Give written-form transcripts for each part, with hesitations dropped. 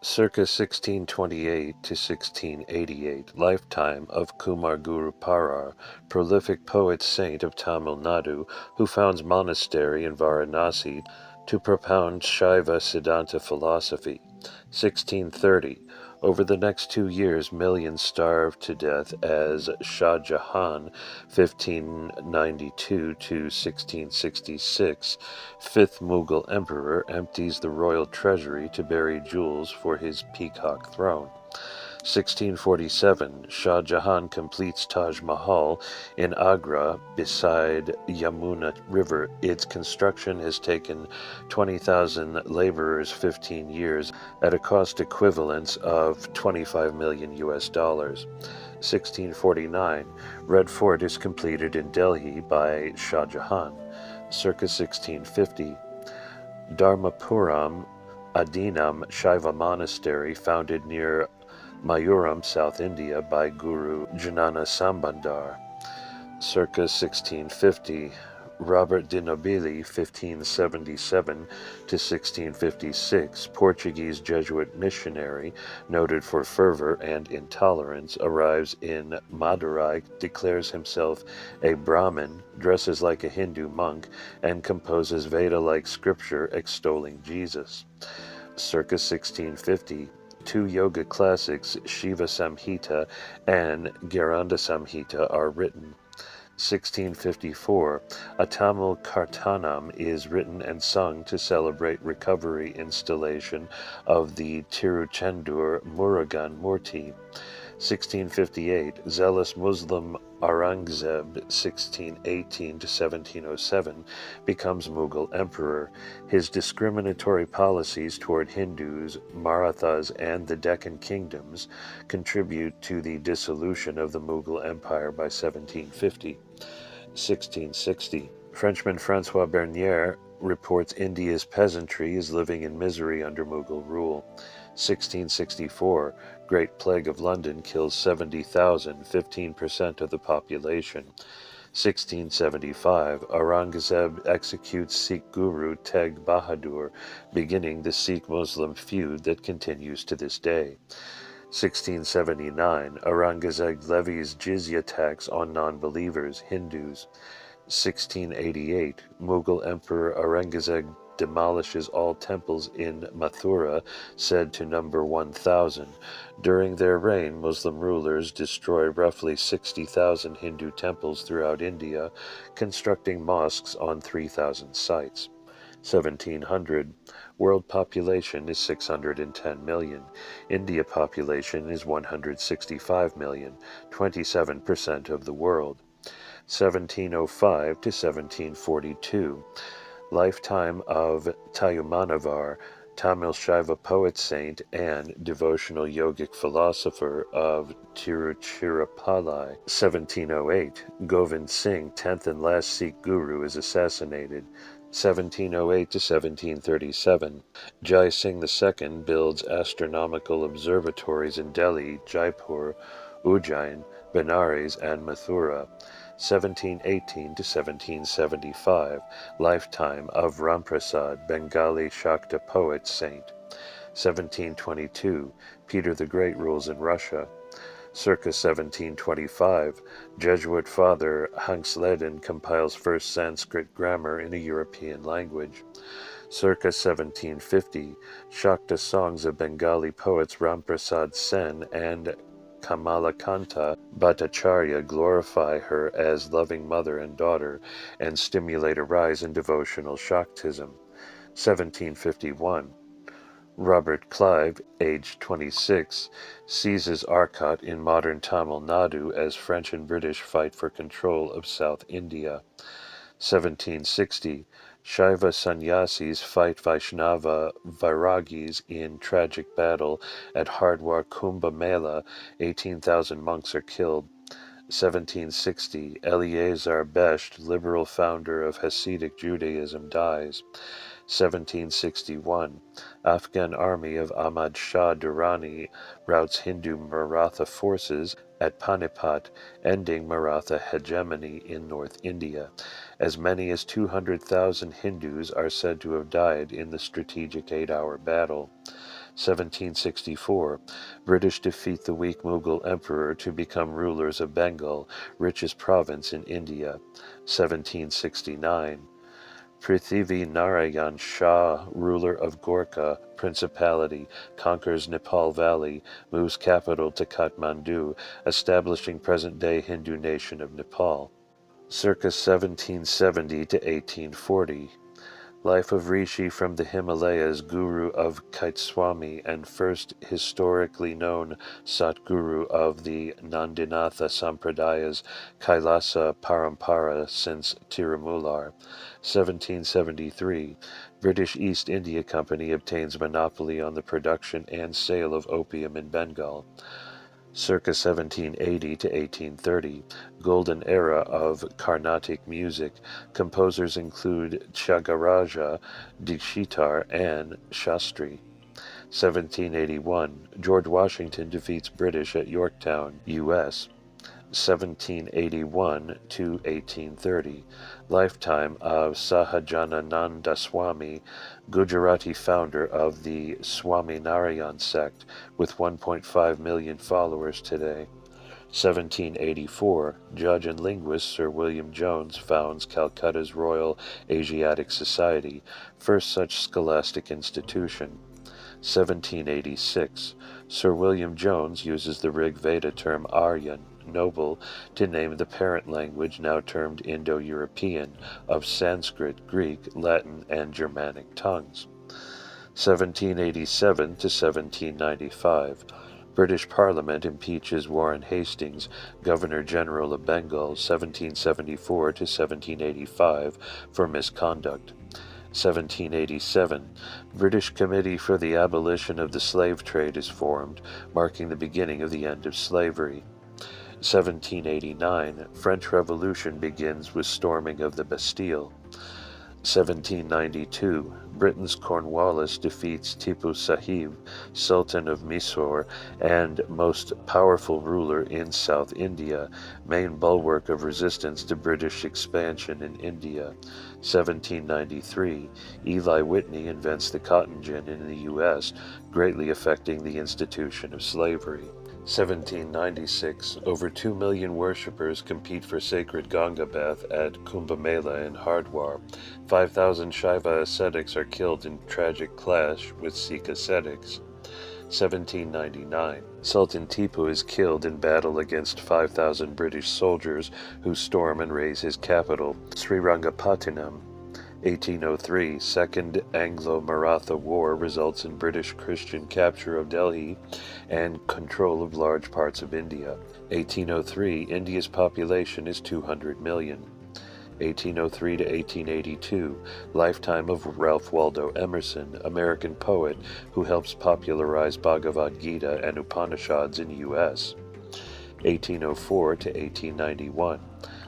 Circa 1628 to 1688, lifetime of Kumar Guru Parar, prolific poet-saint of Tamil Nadu, who founds monastery in Varanasi to propound Shiva Siddhanta philosophy. 1630. Over the next 2 years, millions starved to death as Shah Jahan, 1592 to 1666, fifth Mughal emperor, empties the royal treasury to bury jewels for his peacock throne. 1647, Shah Jahan completes Taj Mahal in Agra beside Yamuna River. Its construction has taken 20,000 laborers 15 years at a cost equivalent of 25 million US dollars. 1649, Red Fort is completed in Delhi by Shah Jahan. Circa 1650, Dharmapuram Adinam Shaiva Monastery founded near Mayuram, South India by Guru Janana Sambandar. Circa 1650, Robert de Nobili, 1577 to 1656, Portuguese Jesuit missionary, noted for fervor and intolerance, arrives in Madurai, declares himself a Brahmin, dresses like a Hindu monk, and composes Veda-like scripture extolling Jesus. Circa 1650, two yoga classics, Shiva Samhita and Gheranda Samhita, are written. 1654, a Tamil Kartanam is written and sung to celebrate recovery installation of the Tiruchendur Murugan Murti. 1658, zealous Muslim Aurangzeb, 1618 to 1707, becomes Mughal emperor. His discriminatory policies toward Hindus, Marathas, and the Deccan kingdoms contribute to the dissolution of the Mughal Empire by 1750. 1660, Frenchman François Bernier reports India's peasantry is living in misery under Mughal rule. 1664, Great Plague of London kills 70,000, 15% of the population. 1675, Aurangzeb executes Sikh Guru Tegh Bahadur, beginning the Sikh-Muslim feud that continues to this day. 1679, Aurangzeb levies jizya tax on non-believers, Hindus. 1688, Mughal Emperor Aurangzeb demolishes all temples in Mathura, said to number 1,000. During their reign, Muslim rulers destroy roughly 60,000 Hindu temples throughout India, constructing mosques on 3,000 sites. 1700, world population is 610 million. India population is 165 million, 27% of the world. 1705 to 1742, lifetime of Tayumanavar, Tamil Shaiva poet saint and devotional yogic philosopher of Tiruchirappalli. 1708, Govind Singh, 10th and last Sikh guru, is assassinated. 1708 to 1737, Jai Singh II builds astronomical observatories in Delhi, Jaipur, Ujjain, Benares, and Mathura. 1718 to 1775, lifetime of Ramprasad, Bengali Shakta poet saint. 1722, Peter the Great rules in Russia. Circa 1725, Jesuit father Hanxleden compiles first Sanskrit grammar in a European language. Circa 1750, Shakta songs of Bengali poets Ramprasad Sen and Kamalakanta Bhattacharya glorify her as loving mother and daughter and stimulate a rise in devotional Shaktism. 1751, Robert Clive, aged 26, seizes Arcot in modern Tamil Nadu as French and British fight for control of South India. 1760, Shaiva sannyasis fight Vaishnava Vairagis in tragic battle at Hardwar Kumbh Mela. 18,000 monks are killed. 1760, Eleazar Besht, liberal founder of Hasidic Judaism, dies. 1761, Afghan army of Ahmad Shah Durrani routs Hindu Maratha forces at Panipat, ending Maratha hegemony in North India. As many as 200,000 Hindus are said to have died in the strategic 8-hour battle. 1764. British defeat the weak Mughal emperor to become rulers of Bengal, richest province in India. 1769. Prithvi Narayan Shah, ruler of Gorkha Principality, conquers Nepal Valley, moves capital to Kathmandu, establishing present-day Hindu nation of Nepal. Circa 1770 to 1840. Life of Rishi from the Himalayas, Guru of Kaitswami, and first historically known Satguru of the Nandinatha Sampradayas, Kailasa Parampara since Tirumular. 1773. British East India Company obtains monopoly on the production and sale of opium in Bengal. Circa 1780 to 1830, golden era of Carnatic music. Composers include Tyagaraja, Dikshitar, and Shastri. 1781, George Washington defeats British at Yorktown, U.S. 1781 to 1830, lifetime of Sahajanananda Swami, Gujarati founder of the Swaminarayan sect, with 1.5 million followers today. 1784, judge and linguist Sir William Jones founds Calcutta's Royal Asiatic Society, first such scholastic institution. 1786, Sir William Jones uses the Rig Veda term Aryan, noble, to name the parent language now termed Indo-European of Sanskrit, Greek, Latin, and Germanic tongues. 1787 to 1795. British Parliament impeaches Warren Hastings, Governor-General of Bengal, 1774 to 1785, for misconduct. 1787, British Committee for the Abolition of the Slave Trade is formed, marking the beginning of the end of slavery. 1789, French Revolution begins with storming of the Bastille. 1792, Britain's Cornwallis defeats Tipu Sahib, Sultan of Mysore and most powerful ruler in South India, main bulwark of resistance to British expansion in India. 1793, Eli Whitney invents the cotton gin in the U.S., greatly affecting the institution of slavery. 1796, over 2 million worshippers compete for sacred Ganga bath at Kumbh Mela in Hardwar. 5,000 Shaiva ascetics are killed in tragic clash with Sikh ascetics. 1799, Sultan Tipu is killed in battle against 5,000 British soldiers who storm and raze his capital, Srirangapatnam. 1803, Second Anglo-Maratha War results in British Christian capture of Delhi and control of large parts of India. 1803, India's population is 200 million. 1803 to 1882, lifetime of Ralph Waldo Emerson, American poet who helps popularize Bhagavad Gita and Upanishads in U.S. 1804 to 1891,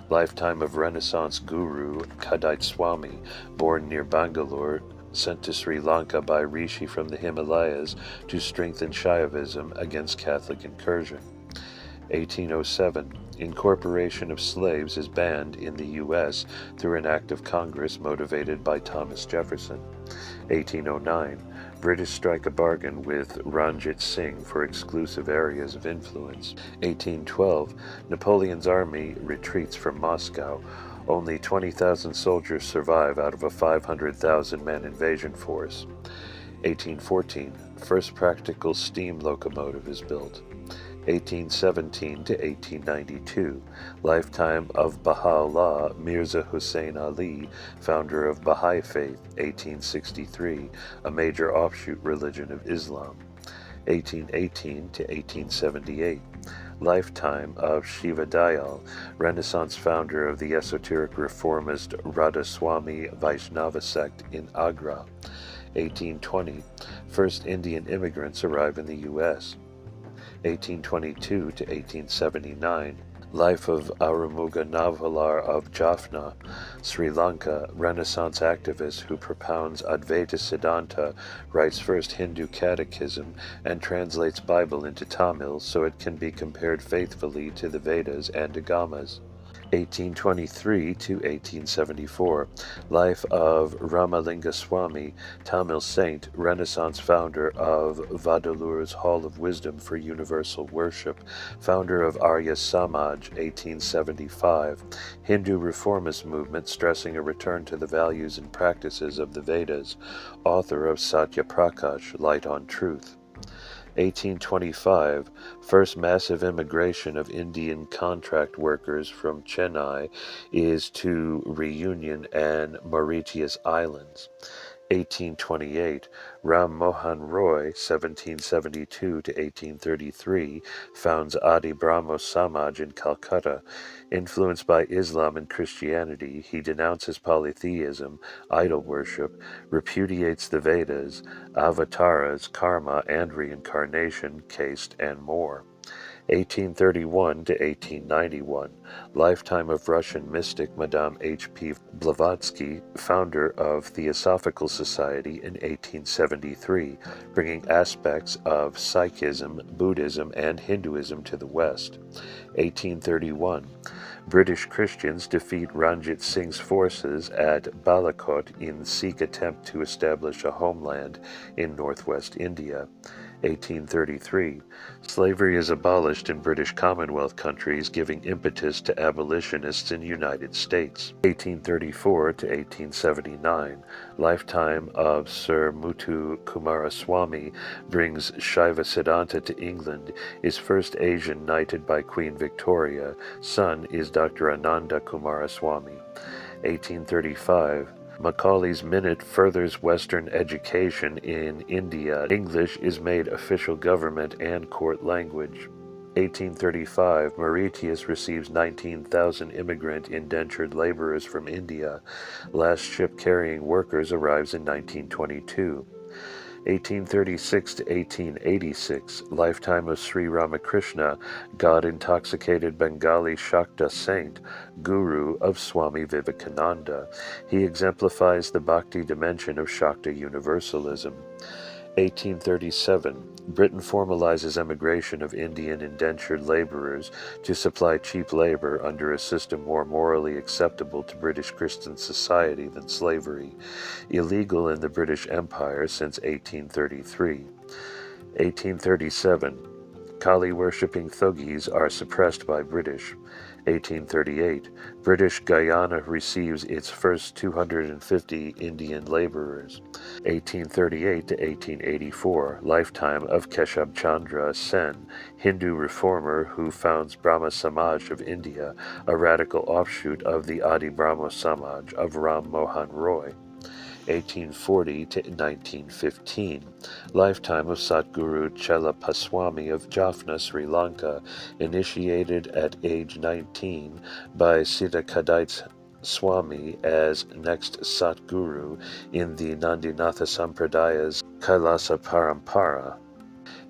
lifetime of Renaissance guru Kadaitswami, born near Bangalore, sent to Sri Lanka by Rishi from the Himalayas to strengthen Shaivism against Catholic incursion. 1807, incorporation of slaves is banned in the U.S. through an act of Congress motivated by Thomas Jefferson. 1809, British strike a bargain with Ranjit Singh for exclusive areas of influence. 1812, Napoleon's army retreats from Moscow. Only 20,000 soldiers survive out of a 500,000-man invasion force. 1814, first practical steam locomotive is built. 1817 to 1892, lifetime of Baha'u'llah Mirza Hussein Ali, founder of Baha'i Faith, 1863, a major offshoot religion of Islam. 1818 to 1878, lifetime of Shiva Dayal, Renaissance founder of the esoteric reformist Radhaswami Vaishnava sect in Agra. 1820, first Indian immigrants arrive in the U.S. 1822 to 1879, life of Arumuga Navalar of Jaffna, Sri Lanka, Renaissance activist who propounds Advaita Siddhanta, writes first Hindu catechism, and translates Bible into Tamil so it can be compared faithfully to the Vedas and Agamas. 1823 to 1874. Life of Ramalingaswami, Tamil saint, Renaissance founder of Vadalur's Hall of Wisdom for Universal Worship, founder of Arya Samaj, 1875. Hindu reformist movement stressing a return to the values and practices of the Vedas, author of Satya Prakash, Light on Truth. 1825, first massive immigration of Indian contract workers from Chennai is to Reunion and Mauritius Islands. 1828, Ram Mohan Roy, 1772 to 1833, founds Adi Brahmo Samaj in Calcutta. Influenced by Islam and Christianity, he denounces polytheism, idol worship, repudiates the Vedas, avatars, karma, and reincarnation, caste, and more. 1831 to 1891, lifetime of Russian mystic Madame H.P. Blavatsky, founder of Theosophical Society in 1873, bringing aspects of Sikhism, Buddhism, and Hinduism to the West. 1831, British Christians defeat Ranjit Singh's forces at Balakot in Sikh attempt to establish a homeland in northwest India. 1833, slavery is abolished in British Commonwealth countries, giving impetus to abolitionists in United States. 1834 to 1879, lifetime of Sir Muthu Kumaraswamy brings Shiva Siddhanta to England, is first Asian knighted by Queen Victoria. Son is Dr. Ananda Kumaraswamy. 1835, Macaulay's Minute furthers Western education in India. English is made official government and court language. 1835, Mauritius receives 19,000 immigrant indentured laborers from India. Last ship carrying workers arrives in 1922. 1836 to 1886, lifetime of Sri Ramakrishna, God-intoxicated Bengali Shakta saint, guru of Swami Vivekananda. He exemplifies the bhakti dimension of Shakta universalism. 1837, Britain formalizes emigration of Indian indentured laborers to supply cheap labor under a system more morally acceptable to British Christian society than slavery, illegal in the British Empire since 1833. 1837, Kali-worshipping Thugis are suppressed by British. 1838, British Guyana receives its first 250 Indian laborers. 1838 to 1884, lifetime of Keshab Chandra Sen, Hindu reformer who founds Brahma Samaj of India, a radical offshoot of the Adi Brahmo Samaj of Ram Mohan Roy. 1840 to 1915, lifetime of Satguru Chellapaswamy of Jaffna, Sri Lanka, initiated at age 19 by Siddhakadaita Swami as next Satguru in the Nandinatha Sampradaya's Kailasa Parampara.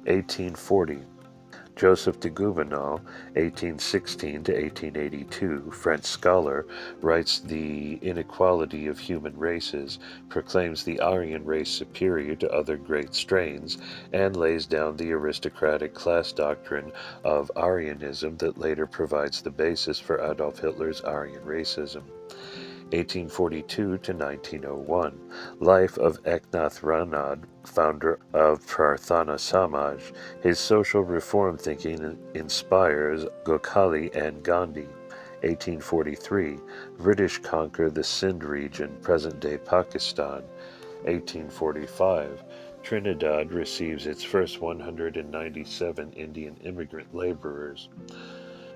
1840, Joseph de Gobineau, 1816 to 1882, French scholar, writes The Inequality of Human Races, proclaims the Aryan race superior to other great strains, and lays down the aristocratic class doctrine of Aryanism that later provides the basis for Adolf Hitler's Aryan racism. 1842 to 1901, life of Eknath Ranade, founder of Prarthana Samaj. His social reform thinking inspires Gokhale and Gandhi. 1843, British conquer the Sindh region, present-day Pakistan. 1845, Trinidad receives its first 197 Indian immigrant laborers.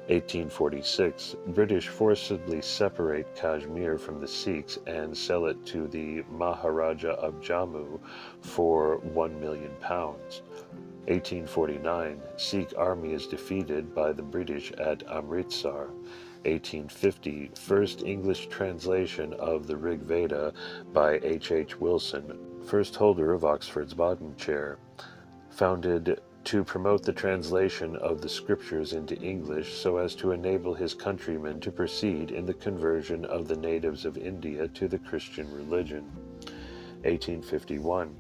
1846, British forcibly separate Kashmir from the Sikhs and sell it to the Maharaja of Jammu for £1 million. 1849, Sikh army is defeated by the British at Amritsar. 1850, first English translation of the Rig Veda by H. Wilson, first holder of Oxford's Bodden Chair. Founded to promote the translation of the scriptures into English so as to enable his countrymen to proceed in the conversion of the natives of India to the Christian religion. 1851,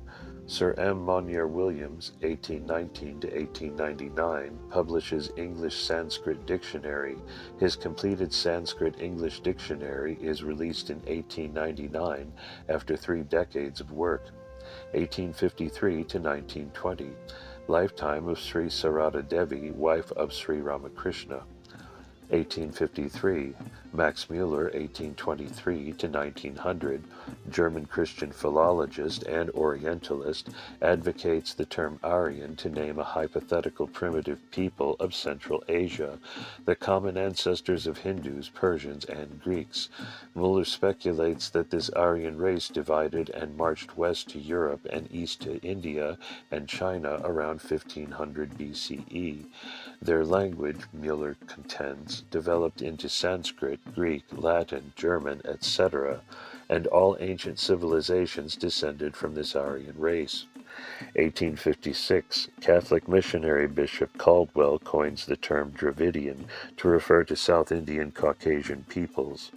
Sir M. Monier Williams, 1819 to 1899, publishes English Sanskrit Dictionary. His completed Sanskrit-English dictionary is released in 1899 after 3 decades of work. 1853 to 1920, lifetime of Sri Sarada Devi, wife of Sri Ramakrishna. 1853, Max Muller, 1823 to 1900, German Christian philologist and Orientalist, advocates the term Aryan to name a hypothetical primitive people of Central Asia, the common ancestors of Hindus, Persians, and Greeks. Muller speculates that this Aryan race divided and marched west to Europe and east to India and China around 1500 BCE. Their language, Muller contends, developed into Sanskrit, Greek, Latin, German, etc., and all ancient civilizations descended from this Aryan race. 1856, Catholic missionary Bishop Caldwell coins the term Dravidian to refer to South Indian Caucasian peoples.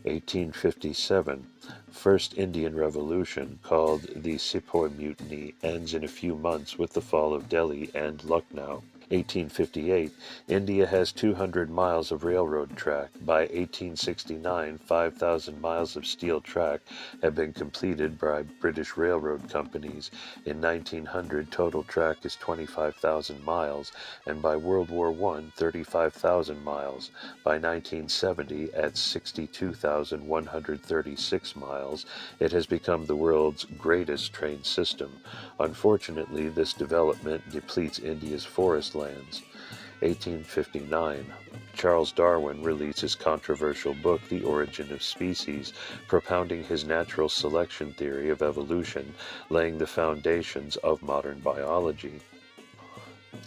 1857, First Indian Revolution, called the Sepoy Mutiny, ends in a few months with the fall of Delhi and Lucknow. 1858, India has 200 miles of railroad track. By 1869, 5,000 miles of steel track had been completed by British railroad companies. In 1900, total track is 25,000 miles, and by World War I, 35,000 miles. By 1970, at 62,136 miles, it has become the world's greatest train system. Unfortunately, this development depletes India's forest lands. 1859, Charles Darwin releases controversial book The Origin of Species, propounding his natural selection theory of evolution, laying the foundations of modern biology.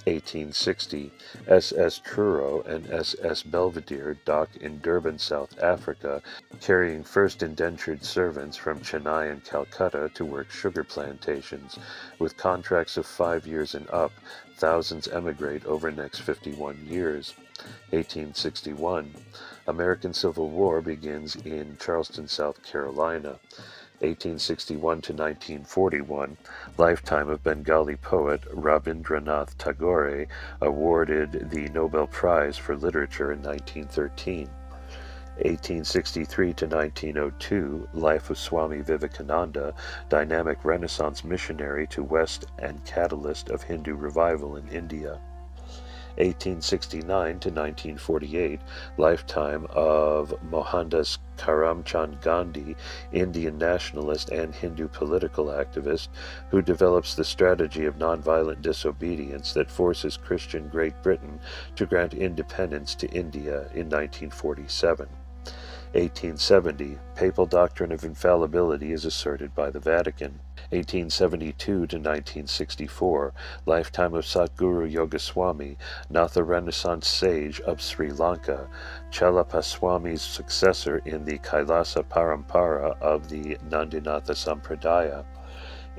1860, SS Truro and SS Belvedere dock in Durban, South Africa, carrying first indentured servants from Chennai and Calcutta to work sugar plantations. With contracts of 5 years and up, thousands emigrate over the next 51 years. 1861, American Civil War begins in Charleston, South Carolina. 1861 to 1941, lifetime of Bengali poet Rabindranath Tagore, awarded the Nobel Prize for Literature in 1913. 1863 to 1902, life of Swami Vivekananda, dynamic Renaissance missionary to West and catalyst of Hindu revival in India. 1869 to 1948, lifetime of Mohandas Karamchand Gandhi, Indian nationalist and Hindu political activist, who develops the strategy of nonviolent disobedience that forces Christian Great Britain to grant independence to India in 1947. 1870, papal doctrine of infallibility is asserted by the Vatican. 1872 to 1964, lifetime of Satguru Yogaswami, Natha Renaissance sage of Sri Lanka, Chalapaswami's successor in the Kailasa Parampara of the Nandinatha Sampradaya.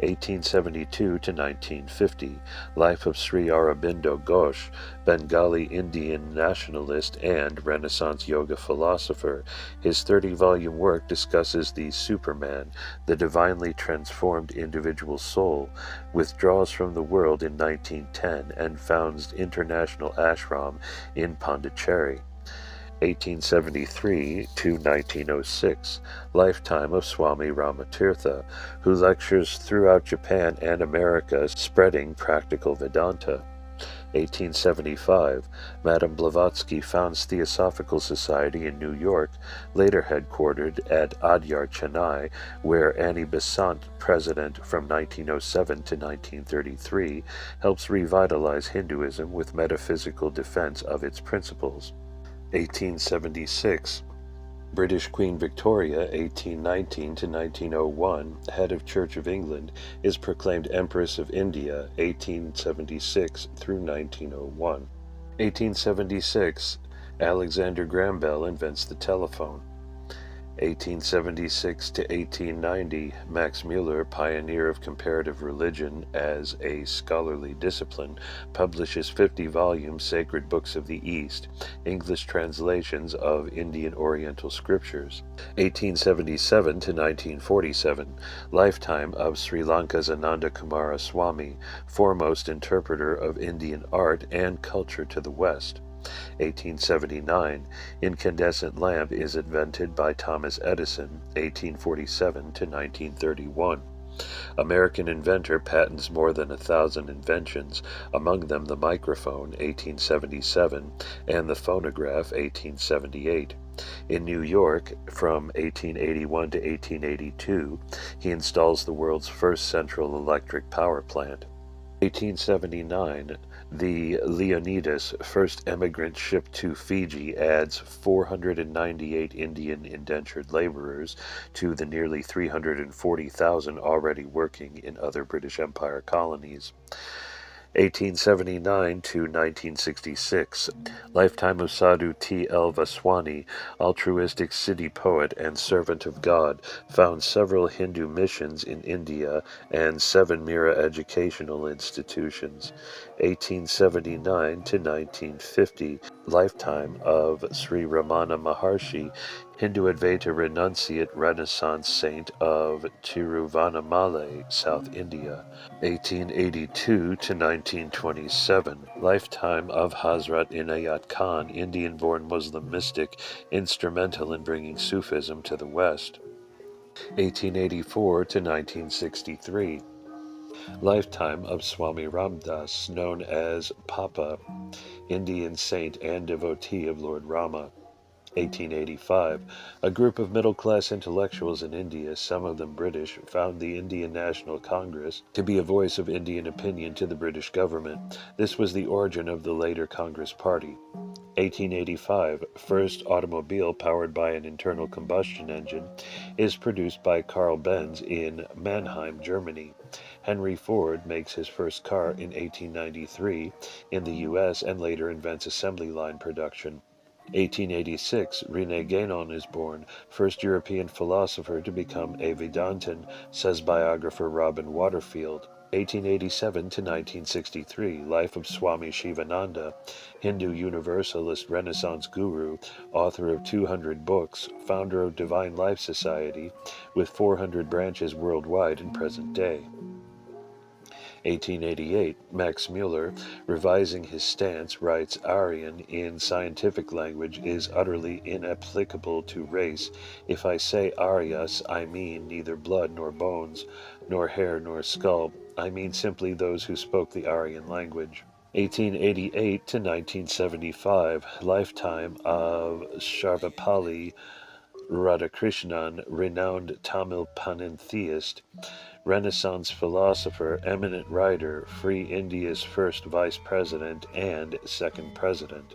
1872 to 1950, life of Sri Aurobindo Ghosh, Bengali Indian nationalist and Renaissance yoga philosopher. His 30-volume work discusses the Superman, the divinely transformed individual soul, withdraws from the world in 1910 and founds International Ashram in Pondicherry. 1873 to 1906, lifetime of Swami Ramatirtha, who lectures throughout Japan and America spreading practical Vedanta. 1875, Madame Blavatsky founds Theosophical Society in New York, later headquartered at Adyar, Chennai, where Annie Besant, president from 1907 to 1933, helps revitalize Hinduism with metaphysical defense of its principles. 1876, British Queen Victoria, 1819 to 1901, head of Church of England, is proclaimed Empress of India, 1876 through 1901. 1876, Alexander Graham Bell invents the telephone. 1876 to 1890, Max Muller, pioneer of comparative religion as a scholarly discipline, publishes 50-volume Sacred Books of the East, English translations of Indian Oriental scriptures. 1877 to 1947, lifetime of Sri Lanka's Anandakumaraswamy, foremost interpreter of Indian art and culture to the West. 1879, incandescent lamp is invented by Thomas Edison, 1847 to 1931. American inventor patents more than 1,000 inventions, among them the microphone, 1877, and the phonograph, 1878. In New York, from 1881 to 1882, he installs the world's first central electric power plant. 1879, the Leonidas, first emigrant ship to Fiji, adds 498 Indian indentured laborers to the nearly 340,000 already working in other British Empire colonies. 1879 to 1966, lifetime of Sadhu T. L. Vaswani, altruistic city poet and servant of God, found several Hindu missions in India and 7 Mira educational institutions. 1879 to 1950, lifetime of Sri Ramana Maharshi, Hindu Advaita renunciate Renaissance saint of Tiruvannamalai, South India. 1882 to 1927, lifetime of Hazrat Inayat Khan, Indian-born Muslim mystic, instrumental in bringing Sufism to the West. 1884 to 1963, lifetime of Swami Ramdas, known as Papa, Indian saint and devotee of Lord Rama. 1885, a group of middle-class intellectuals in India, some of them British, found the Indian National Congress to be a voice of Indian opinion to the British government. This was the origin of the later Congress Party. 1885, first automobile powered by an internal combustion engine is produced by Carl Benz in Mannheim, Germany. Henry Ford makes his first car in 1893 in the U.S. and later invents assembly line production. 1886, René Guénon is born, first European philosopher to become a Vedantin, says biographer Robin Waterfield. 1887 to 1963, life of Swami Shivananda, Hindu Universalist Renaissance guru, author of 200 books, founder of Divine Life Society, with 400 branches worldwide in present day. 1888, Max Muller, revising his stance, writes, Aryan in scientific language is utterly inapplicable to race. If I say Aryas, I mean neither blood nor bones, nor hair nor skull. I mean simply those who spoke the Aryan language. 1888 to 1975, lifetime of Sarvapalli Radhakrishnan, renowned Tamil panentheist, Renaissance philosopher, eminent writer, Free India's first vice president and second president.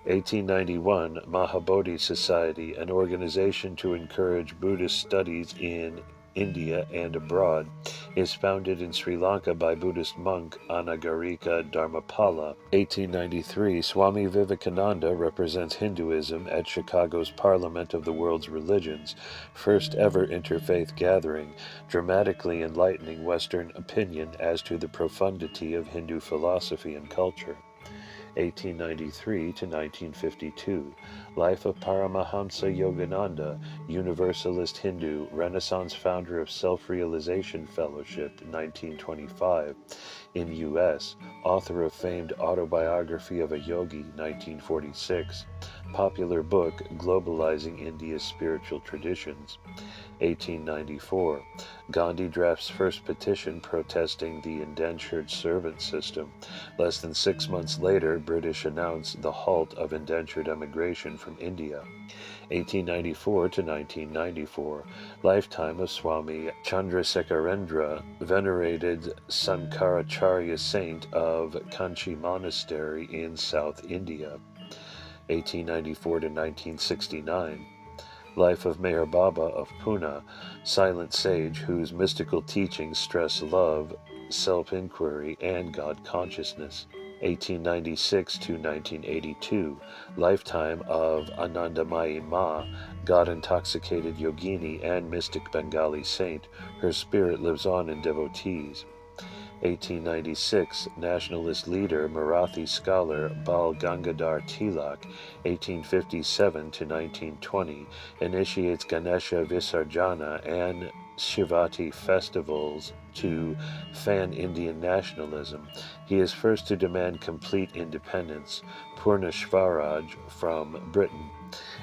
1891, Mahabodhi Society, an organization to encourage Buddhist studies in India and abroad, is founded in Sri Lanka by Buddhist monk Anagarika Dharmapala. 1893, Swami Vivekananda represents Hinduism at Chicago's Parliament of the World's Religions, first ever interfaith gathering, dramatically enlightening Western opinion as to the profundity of Hindu philosophy and culture. 1893 to 1952, life of Paramahamsa Yogananda, Universalist Hindu, Renaissance founder of Self-Realization Fellowship, 1925, in U.S., author of famed Autobiography of a Yogi, 1946, popular book Globalizing India's Spiritual Traditions. 1894, Gandhi drafts first petition protesting the indentured servant system. Less than 6 months later, British announce the halt of indentured emigration from India. 1894 to 1994, lifetime of Swami Chandrasekharendra, venerated Sankaracharya saint of Kanchi Monastery in South India. 1894 to 1969, life of Meher Baba of Pune, silent sage whose mystical teachings stress love, self-inquiry, and God consciousness. 1896 to 1982, lifetime of Anandamayi Ma, God-intoxicated yogini and mystic Bengali saint. Her spirit lives on in devotees. 1896, nationalist leader, Marathi scholar Bal Gangadhar Tilak, 1857 to 1920, initiates Ganesha Visarjana and Shivati festivals to fan Indian nationalism. He is first to demand complete independence, Purna Swaraj, from Britain.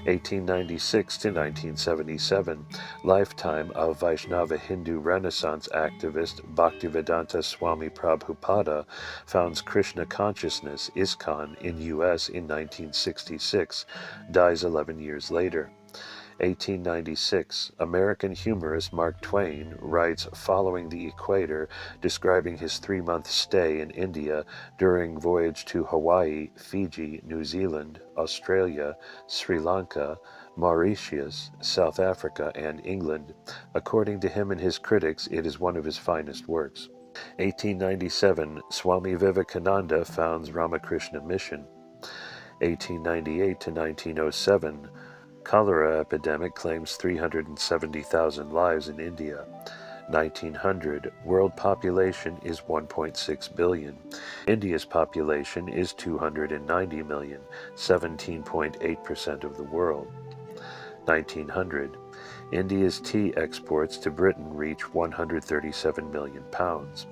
1896 to 1977, lifetime of Vaishnava Hindu Renaissance activist Bhaktivedanta Swami Prabhupada, founds Krishna Consciousness, ISKCON, in U.S. in 1966, dies 11 years later. 1896, American humorist Mark Twain writes Following the Equator, describing his 3-month stay in India during voyage to Hawaii, Fiji, New Zealand, Australia, Sri Lanka, Mauritius, South Africa, and England. According to him and his critics, it is one of his finest works. 1897, Swami Vivekananda founds Ramakrishna Mission. 1898 to 1907, cholera epidemic claims 370,000 lives in India. 1900, world population is 1.6 billion. India's population is 290 million, 17.8% of the world. 1900, India's tea exports to Britain reach 137 million pounds.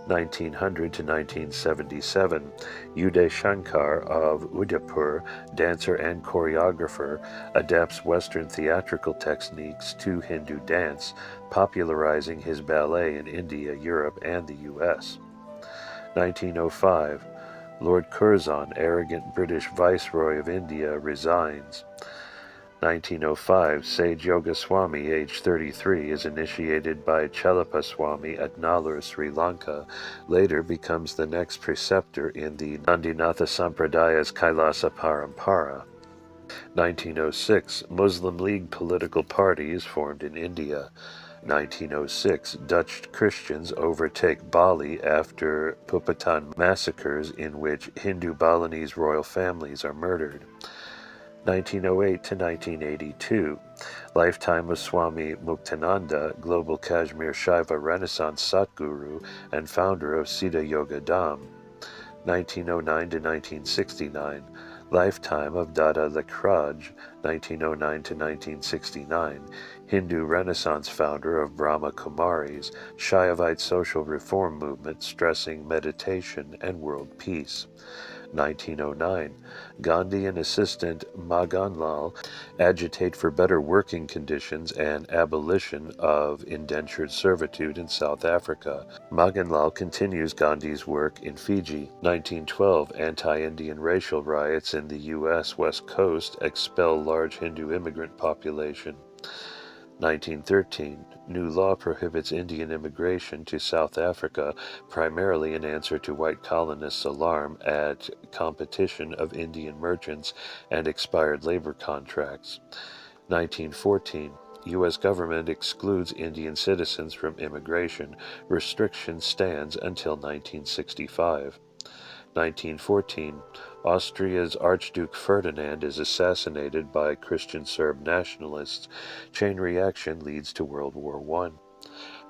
1900 to 1977, Uday Shankar of Udaipur, dancer and choreographer, adapts Western theatrical techniques to Hindu dance, popularizing his ballet in India, Europe, and the U.S. 1905, Lord Curzon, arrogant British Viceroy of India, resigns. 1905, Sage Yoga Swami, age 33, is initiated by Chelapa Swami at Nallur, Sri Lanka, later becomes the next preceptor in the Nandinatha Sampradaya's Kailasa Parampara. 1906, Muslim League political party is formed in India. 1906, Dutch Christians overtake Bali after Pupatan massacres in which Hindu Balinese royal families are murdered. 1908 to 1982, lifetime of Swami Muktananda, global Kashmir Shaiva Renaissance Satguru and founder of Siddha Yoga Dham. 1909 to 1969, lifetime of Dada Lakhraj, 1909 to 1969, Hindu Renaissance founder of Brahma Kumaris, Shaivite social reform movement stressing meditation and world peace. 1909, Gandhi and assistant Maganlal agitate for better working conditions and abolition of indentured servitude in South Africa. Maganlal continues Gandhi's work in Fiji. 1912, anti-Indian racial riots in the U.S. West Coast expel large Hindu immigrant population. 1913, new law prohibits Indian immigration to South Africa, primarily in answer to white colonists' alarm at competition of Indian merchants and expired labor contracts. 1914, U.S. government excludes Indian citizens from immigration. Restriction stands until 1965. 1914, Austria's Archduke Ferdinand is assassinated by Christian Serb nationalists. Chain reaction leads to World War I.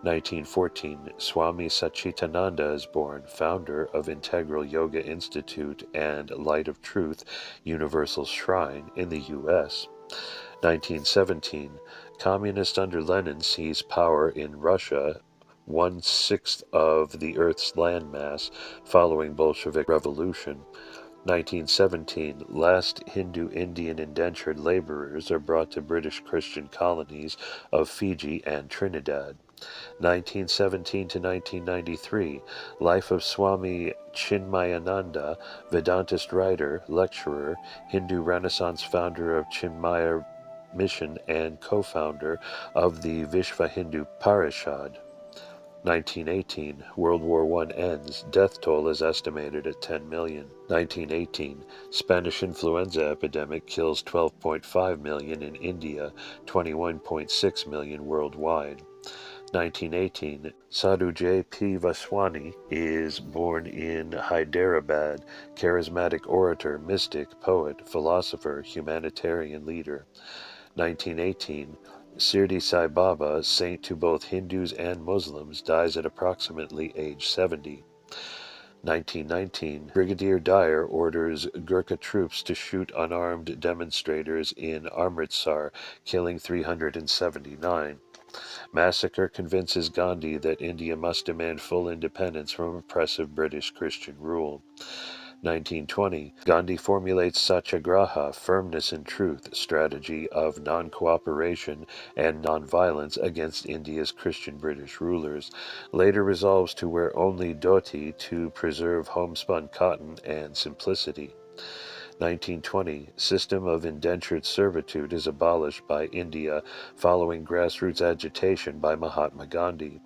1914, Swami Satchitananda is born, founder of Integral Yoga Institute and Light of Truth Universal Shrine in the U.S. 1917, communist under Lenin seize power in Russia, 1/6 of the Earth's landmass following Bolshevik Revolution. 1917, last Hindu Indian indentured laborers are brought to British Christian colonies of Fiji and Trinidad. 1917 to 1993, life of Swami Chinmayananda, Vedantist writer, lecturer, Hindu Renaissance founder of Chinmaya Mission and co-founder of the Vishva Hindu Parishad. 1918, World War I ends. Death toll is estimated at 10 million. 1918, Spanish influenza epidemic kills 12.5 million in India, 21.6 million worldwide. 1918, Sadhu J. P. Vaswani is born in Hyderabad, charismatic orator, mystic, poet, philosopher, humanitarian leader. 1918, Sirdi Sai Baba, saint to both Hindus and Muslims, dies at approximately age 70. 1919, Brigadier Dyer orders Gurkha troops to shoot unarmed demonstrators in Amritsar, killing 379. Massacre convinces Gandhi that India must demand full independence from oppressive British Christian rule. 1920, Gandhi formulates Satyagraha, firmness in truth, strategy of non-cooperation and non-violence against India's Christian British rulers, later resolves to wear only dhoti to preserve homespun cotton and simplicity. 1920, system of indentured servitude is abolished by India following grassroots agitation by Mahatma Gandhi.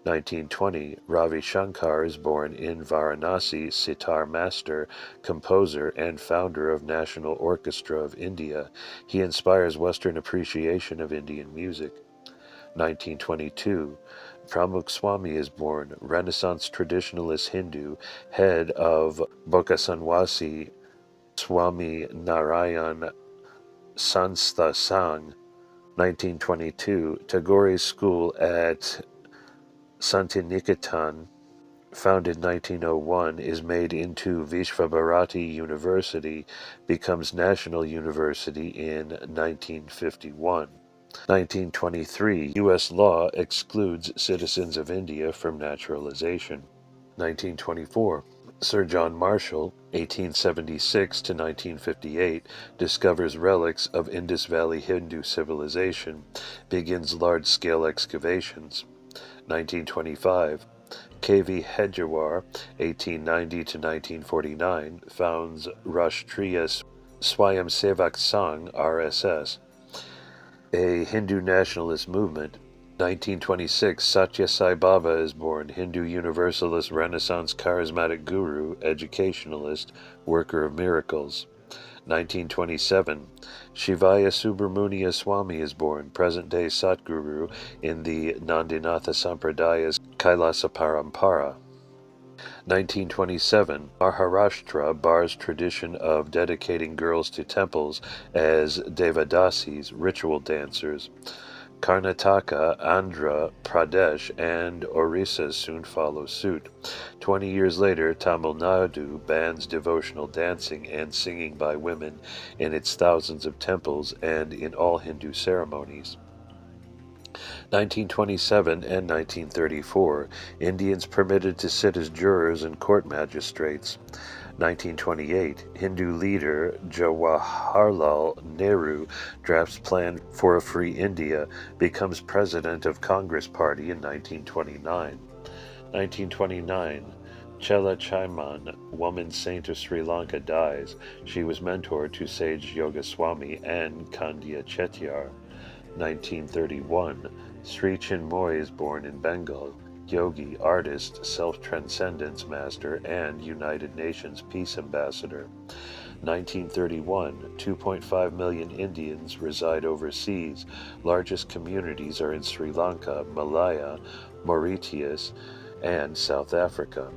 1920, Ravi Shankar is born in Varanasi, sitar master, composer, and founder of National Orchestra of India. He inspires Western appreciation of Indian music. 1922, Pramukh Swami is born, Renaissance traditionalist Hindu, head of Bokasanwasi Swami Narayan Sanstha Sangh. 1922, Tagore's school at Santiniketan, founded 1901, is made into Vishvabharati University, becomes National University in 1951. 1923, U.S. law excludes citizens of India from naturalization. 1924, Sir John Marshall, 1876 to 1958, discovers relics of Indus Valley Hindu civilization, begins large-scale excavations. 1925, K.V. Hedgewar, 1890 to 1949, founds Rashtriya Swayamsevak Sangh, RSS, a Hindu nationalist movement. 1926, Satya Sai Baba is born, Hindu Universalist Renaissance Charismatic Guru, educationalist, worker of miracles. 1927, Shivaya Subramuniyaswami is born, present-day Satguru in the Nandinatha Sampradaya's Kailasa Parampara. 1927, Maharashtra bars tradition of dedicating girls to temples as Devadasis, ritual dancers. Karnataka, Andhra Pradesh, and Orissa soon follow suit. 20 years later, Tamil Nadu bans devotional dancing and singing by women in its thousands of temples and in all Hindu ceremonies. 1927 and 1934, Indians permitted to sit as jurors and court magistrates. 1928, Hindu leader Jawaharlal Nehru drafts plan for a free India, becomes president of Congress Party in 1929. 1929, Chela Chaiman, woman saint of Sri Lanka, dies. She was mentor to sage Yogaswami and Kandya Chettiar. 1931, Sri Chinmoy is born in Bengal, yogi, artist, self-transcendence master, and United Nations Peace Ambassador. 1931, 2.5 million Indians reside overseas. Largest communities are in Sri Lanka, Malaya, Mauritius, and South Africa.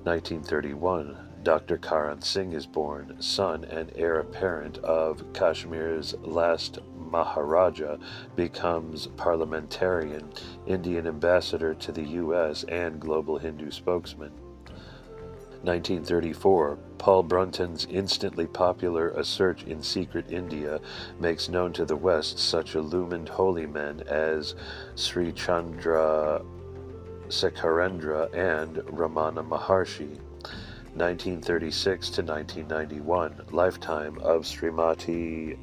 1931, Dr. Karan Singh is born, son and heir apparent of Kashmir's last Maharaja, becomes parliamentarian, Indian ambassador to the U.S., and global Hindu spokesman. 1934, Paul Brunton's instantly popular A Search in Secret India makes known to the West such illumined holy men as Sri Chandra Sekharendra and Ramana Maharshi. 1936 to 1991, lifetime of Srimati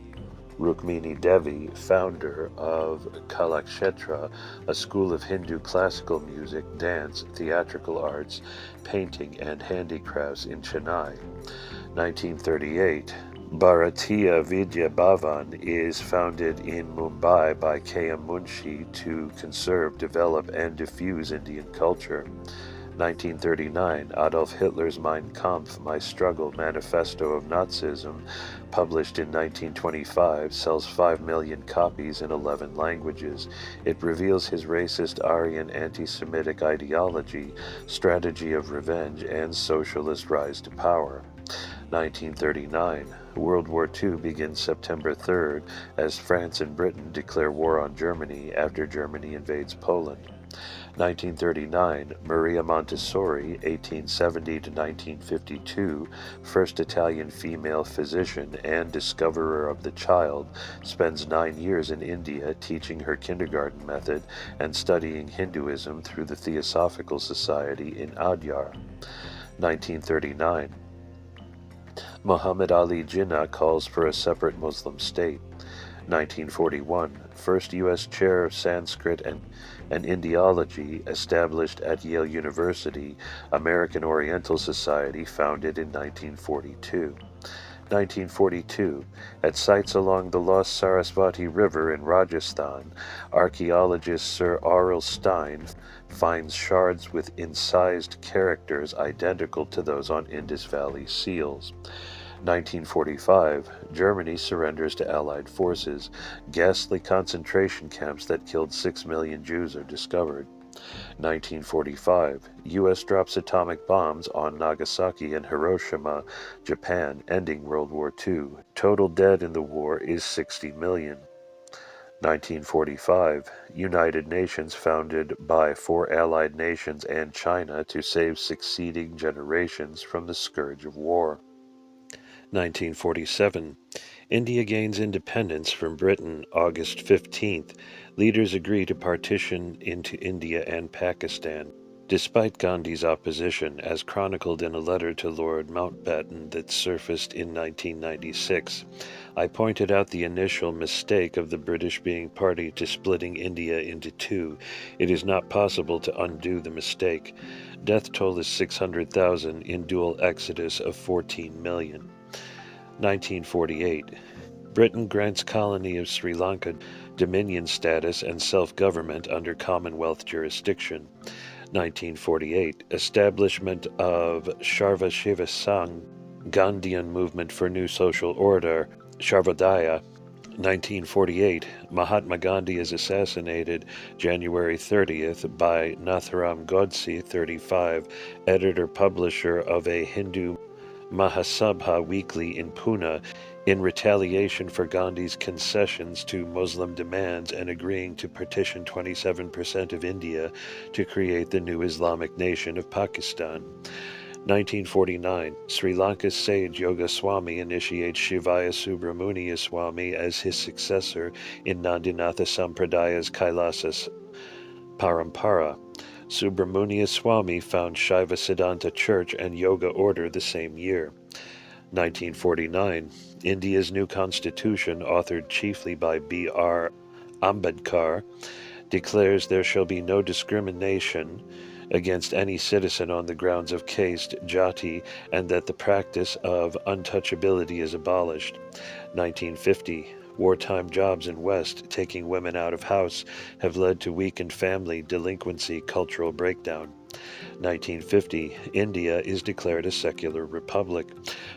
Rukmini Devi, founder of Kalakshetra, a school of Hindu classical music, dance, theatrical arts, painting, and handicrafts in Chennai. 1938, Bharatiya Vidya Bhavan is founded in Mumbai by K.M. Munshi to conserve, develop, and diffuse Indian culture. 1939, Adolf Hitler's Mein Kampf, My Struggle, Manifesto of Nazism, published in 1925, sells 5 million copies in 11 languages. It reveals his racist Aryan anti-Semitic ideology, strategy of revenge, and socialist rise to power. 1939. World War II begins September 3rd as France and Britain declare war on Germany after Germany invades Poland. 1939, Maria Montessori, 1870 to 1952, first Italian female physician and discoverer of the child, spends 9 years in India teaching her kindergarten method and studying Hinduism through the Theosophical Society in Adyar. 1939, Muhammad Ali Jinnah calls for a separate Muslim state. 1941, first U.S. chair of Sanskrit and Indiology established at Yale University, American Oriental Society founded in 1942. 1942, at sites along the lost Sarasvati River in Rajasthan, archaeologist Sir Aurel Stein finds shards with incised characters identical to those on Indus Valley seals. 1945, Germany surrenders to Allied forces. Ghastly concentration camps that killed 6 million Jews are discovered. 1945, U.S. drops atomic bombs on Nagasaki and Hiroshima, Japan, ending World War II. Total dead in the war is 60 million. 1945, United Nations founded by 4 allied nations and China to save succeeding generations from the scourge of war. 1947, India gains independence from Britain August 15th. Leaders agree to partition into India and Pakistan. Despite Gandhi's opposition, as chronicled in a letter to Lord Mountbatten that surfaced in 1996, I pointed out the initial mistake of the British being party to splitting India into 2. It is not possible to undo the mistake. Death toll is 600,000 in dual exodus of 14 million. 1948. Britain grants colony of Sri Lanka dominion status and self-government under Commonwealth jurisdiction. 1948. Establishment of Sarva Shiva Sangh, Gandhian movement for new social order, Sarvodaya. 1948. Mahatma Gandhi is assassinated January 30th by Nathuram Godse, 35, editor-publisher of a Hindu Mahasabha weekly in Pune, in retaliation for Gandhi's concessions to Muslim demands and agreeing to partition 27% of India to create the new Islamic nation of Pakistan. 1949, Sri Lanka's sage Yogaswami initiates Shivaya Subramuniyaswami as his successor in Nandinatha Sampradaya's Kailasa Parampara. Subramuniyaswami found Shaiva Siddhanta Church and Yoga Order the same year. 1949, India's new constitution, authored chiefly by B.R. Ambedkar, declares there shall be no discrimination against any citizen on the grounds of caste, jati, and that the practice of untouchability is abolished. 1950, wartime jobs in West, taking women out of house, have led to weakened family, delinquency, cultural breakdown. 1950, India is declared a secular republic.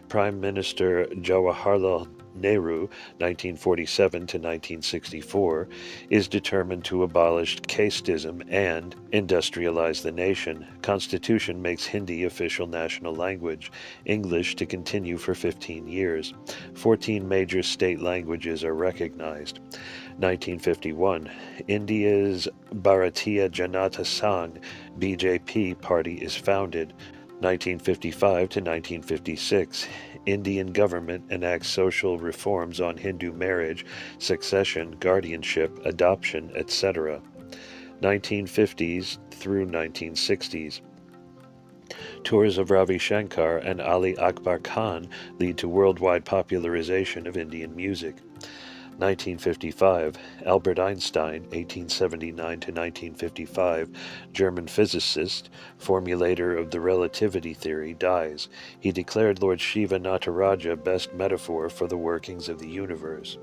Prime Minister Jawaharlal Nehru, 1947 to 1964, is determined to abolish casteism and industrialize the nation. Constitution makes Hindi official national language, English to continue for 15 years. 14 major state languages are recognized. 1951, India's Bharatiya Janata Sangh, BJP party is founded. 1955 to 1956, Indian government enacts social reforms on Hindu marriage, succession, guardianship, adoption, etc. 1950s through 1960s. Tours of Ravi Shankar and Ali Akbar Khan lead to worldwide popularization of Indian music. 1955, Albert Einstein, 1879 to 1955, German physicist, formulator of the relativity theory, dies. He declared Lord Shiva Nataraja best metaphor for the workings of the universe.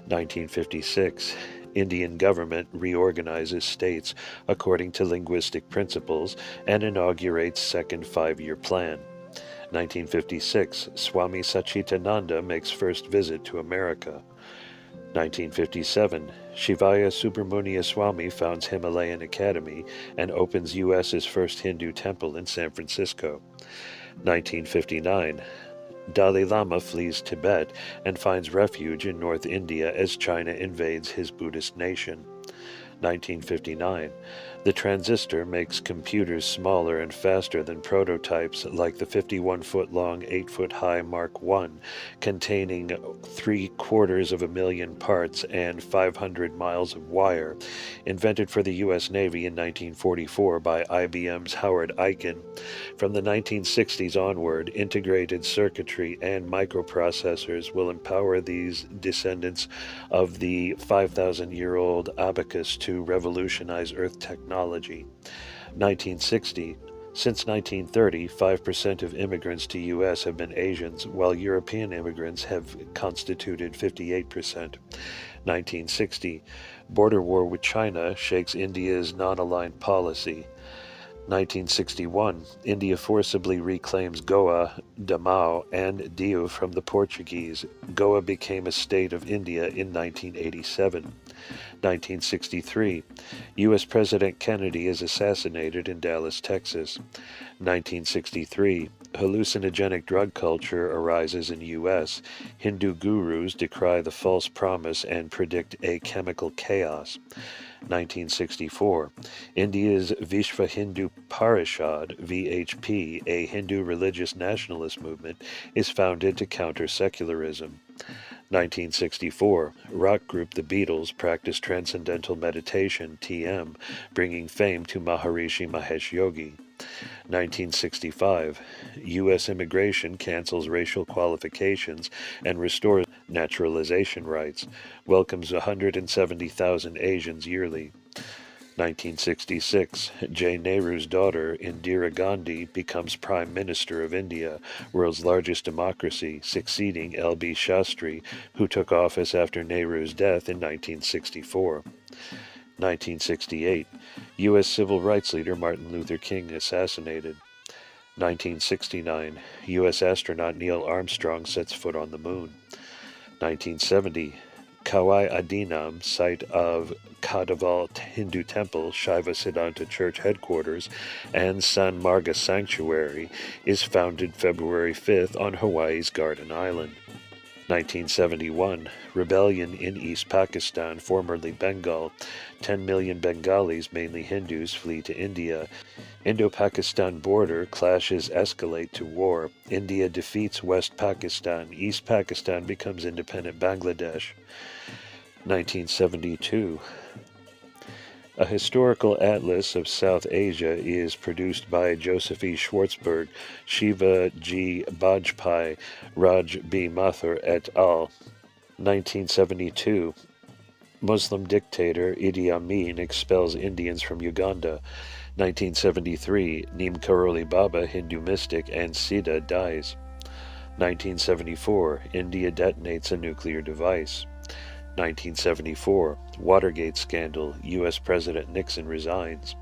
1956, Indian government reorganizes states according to linguistic principles and inaugurates second five-year plan. 1956, Swami Satchitananda makes first visit to America. 1957, Shivaya Subramuniyaswami founds Himalayan Academy and opens U.S.'s first Hindu temple in San Francisco. 1959, Dalai Lama flees Tibet and finds refuge in North India as China invades his Buddhist nation. 1959, the transistor makes computers smaller and faster than prototypes like the 51-foot-long, 8-foot-high Mark I, containing 750,000 parts and 500 miles of wire, invented for the U.S. Navy in 1944 by IBM's Howard Aiken. From the 1960s onward, integrated circuitry and microprocessors will empower these descendants of the 5,000-year-old abacus to revolutionize Earth technology. 1960. Since 1930, 5% of immigrants to U.S. have been Asians, while European immigrants have constituted 58%. 1960. Border war with China shakes India's non-aligned policy. 1961, India forcibly reclaims Goa, Damau, and Diu from the Portuguese. Goa became a state of India in 1987. 1963, U.S. President Kennedy is assassinated in Dallas, Texas. 1963, hallucinogenic drug culture arises in U.S. Hindu gurus decry the false promise and predict a chemical chaos. 1964, India's Vishva Hindu Parishad, VHP, a Hindu religious nationalist movement, is founded to counter secularism. 1964, rock group The Beatles practiced transcendental meditation, TM, bringing fame to Maharishi Mahesh Yogi. 1965, U.S. immigration cancels racial qualifications and restores naturalization rights, welcomes 170,000 Asians yearly. 1966, J. Nehru's daughter, Indira Gandhi, becomes Prime Minister of India, world's largest democracy, succeeding L.B. Shastri, who took office after Nehru's death in 1964. 1968, U.S. civil rights leader Martin Luther King assassinated. 1969, U.S. astronaut Neil Armstrong sets foot on the moon. 1970, Kauai Adinam, site of Kadaval Hindu Temple, Shaiva Siddhanta Church headquarters, and San Marga Sanctuary, is founded February 5th on Hawaii's Garden Island. 1971, rebellion in East Pakistan, formerly Bengal. 10 million Bengalis, mainly Hindus, flee to India. Indo-Pakistan border clashes escalate to war. India defeats West Pakistan. East Pakistan becomes independent Bangladesh. 1972. A historical atlas of South Asia is produced by Joseph E. Schwartzberg, Shiva G. Bajpai, Raj B. Mathur et al. 1972. Muslim dictator Idi Amin expels Indians from Uganda. 1973. Neem Karoli Baba, Hindu mystic, and Sita dies. 1974. India detonates a nuclear device. 1974, Watergate scandal, U.S. President Nixon resigns.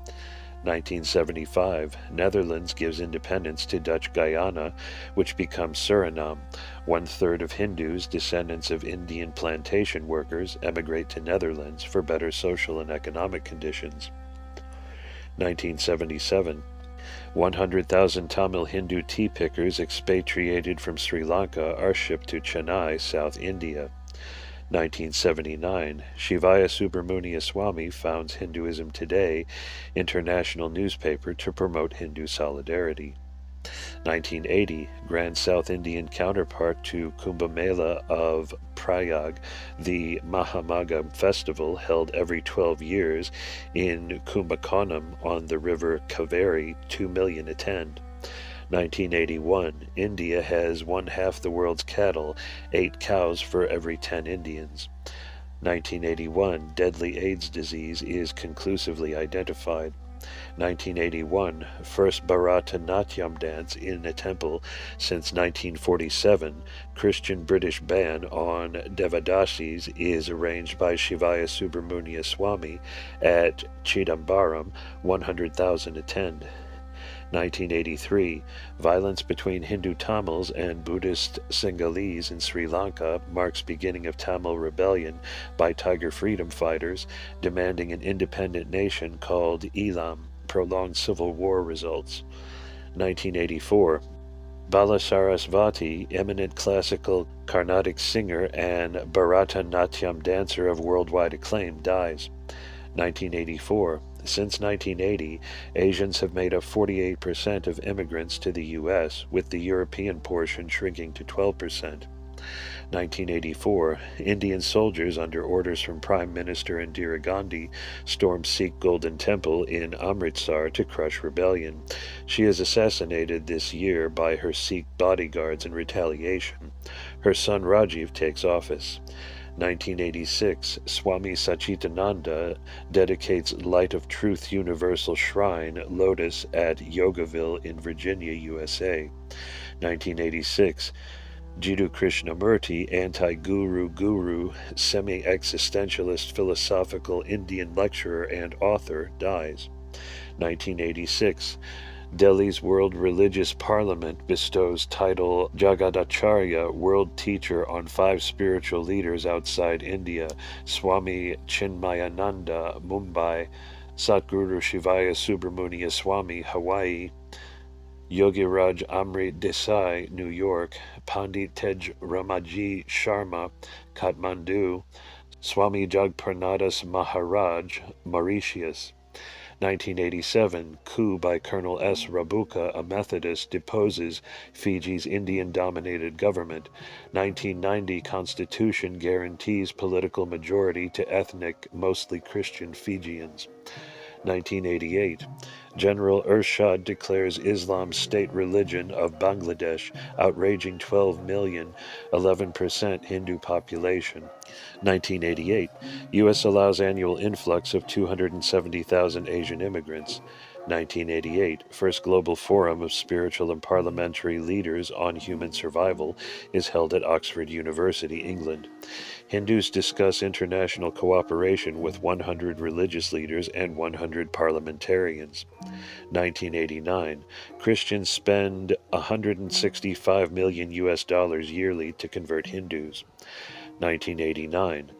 1975, Netherlands gives independence to Dutch Guyana, which becomes Suriname. 1/3 of Hindus, descendants of Indian plantation workers, emigrate to Netherlands for better social and economic conditions. 1977, 100,000 Tamil Hindu tea pickers expatriated from Sri Lanka are shipped to Chennai, South India. 1979, Shivaya Subramuniyaswami founds Hinduism Today, international newspaper to promote Hindu solidarity. 1980, Grand South Indian counterpart to Kumbh Mela of Prayag, the Mahamaga festival held every 12 years in Kumbakonam on the river Kaveri, 2 million attend. 1981, India has 1/2 the world's cattle, 8 cows for every 10 Indians. 1981, deadly AIDS disease is conclusively identified. 1981, first Bharatanatyam dance in a temple since 1947. Christian British ban on Devadasis is arranged by Shivaya Subramuniyaswami at Chidambaram. 100,000 attend. 1983, violence between Hindu Tamils and Buddhist Sinhalese in Sri Lanka marks beginning of Tamil rebellion by Tiger freedom fighters demanding an independent nation called Elam. Prolonged civil war results. 1984, Bala Sarasvati, eminent classical Carnatic singer and Bharatanatyam dancer of worldwide acclaim, dies. 1984. Since 1980, Asians have made up 48% of immigrants to the U.S., with the European portion shrinking to 12%. 1984, Indian soldiers under orders from Prime Minister Indira Gandhi stormed Sikh Golden Temple in Amritsar to crush rebellion. She is assassinated this year by her Sikh bodyguards in retaliation. Her son Rajiv takes office. 1986, Swami Satchidananda dedicates Light of Truth Universal Shrine, Lotus, at Yogaville in Virginia, USA. 1986, Jiddu Krishnamurti, anti-guru, semi-existentialist philosophical Indian lecturer and author, dies. 1986, Delhi's World Religious Parliament bestows title Jagadacharya, World Teacher, on 5 spiritual leaders outside India: Swami Chinmayananda, Mumbai; Satguru Shivaya Subramuniyaswami, Hawaii; Yogiraj Amrit Desai, New York; Pandit Tej Ramaji Sharma, Kathmandu; Swami Jagparnadas Maharaj, Mauritius. 1987, coup by Colonel S. Rabuka, a Methodist, deposes Fiji's Indian-dominated government. 1990, Constitution guarantees political majority to ethnic, mostly Christian Fijians. 1988, General Ershad declares Islam state religion of Bangladesh, outraging 12 million, 11% Hindu population. 1988, U.S. allows annual influx of 270,000 Asian immigrants. 1988, first Global Forum of Spiritual and Parliamentary Leaders on Human Survival is held at Oxford University, England. Hindus discuss international cooperation with 100 religious leaders and 100 parliamentarians. 1989, Christians spend $165 million yearly to convert Hindus. 1989,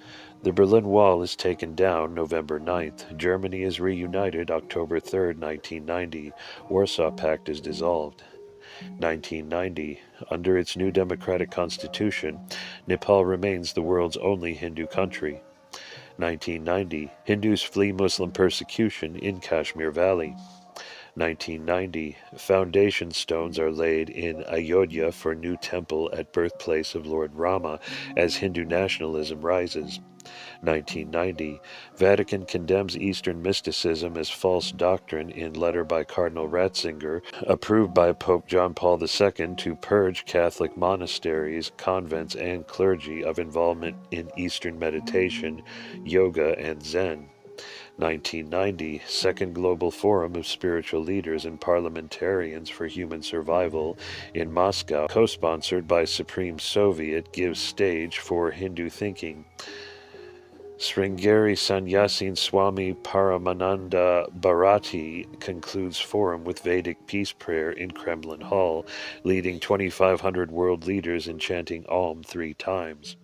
the Berlin Wall is taken down November 9th. Germany is reunited October 3rd, 1990. Warsaw Pact is dissolved. 1990, under its new democratic constitution, Nepal remains the world's only Hindu country. 1990, Hindus flee Muslim persecution in Kashmir Valley. 1990, foundation stones are laid in Ayodhya for new temple at birthplace of Lord Rama as Hindu nationalism rises. 1990, Vatican condemns Eastern mysticism as false doctrine in letter by Cardinal Ratzinger, approved by Pope John Paul II to purge Catholic monasteries, convents, and clergy of involvement in Eastern meditation, yoga, and Zen. 1990, Second Global Forum of Spiritual Leaders and Parliamentarians for Human Survival in Moscow, co-sponsored by Supreme Soviet, gives stage for Hindu thinking. Sringeri Sannyasin Swami Paramananda Bharati concludes forum with Vedic peace prayer in Kremlin Hall, leading 2,500 world leaders in chanting Om 3 times.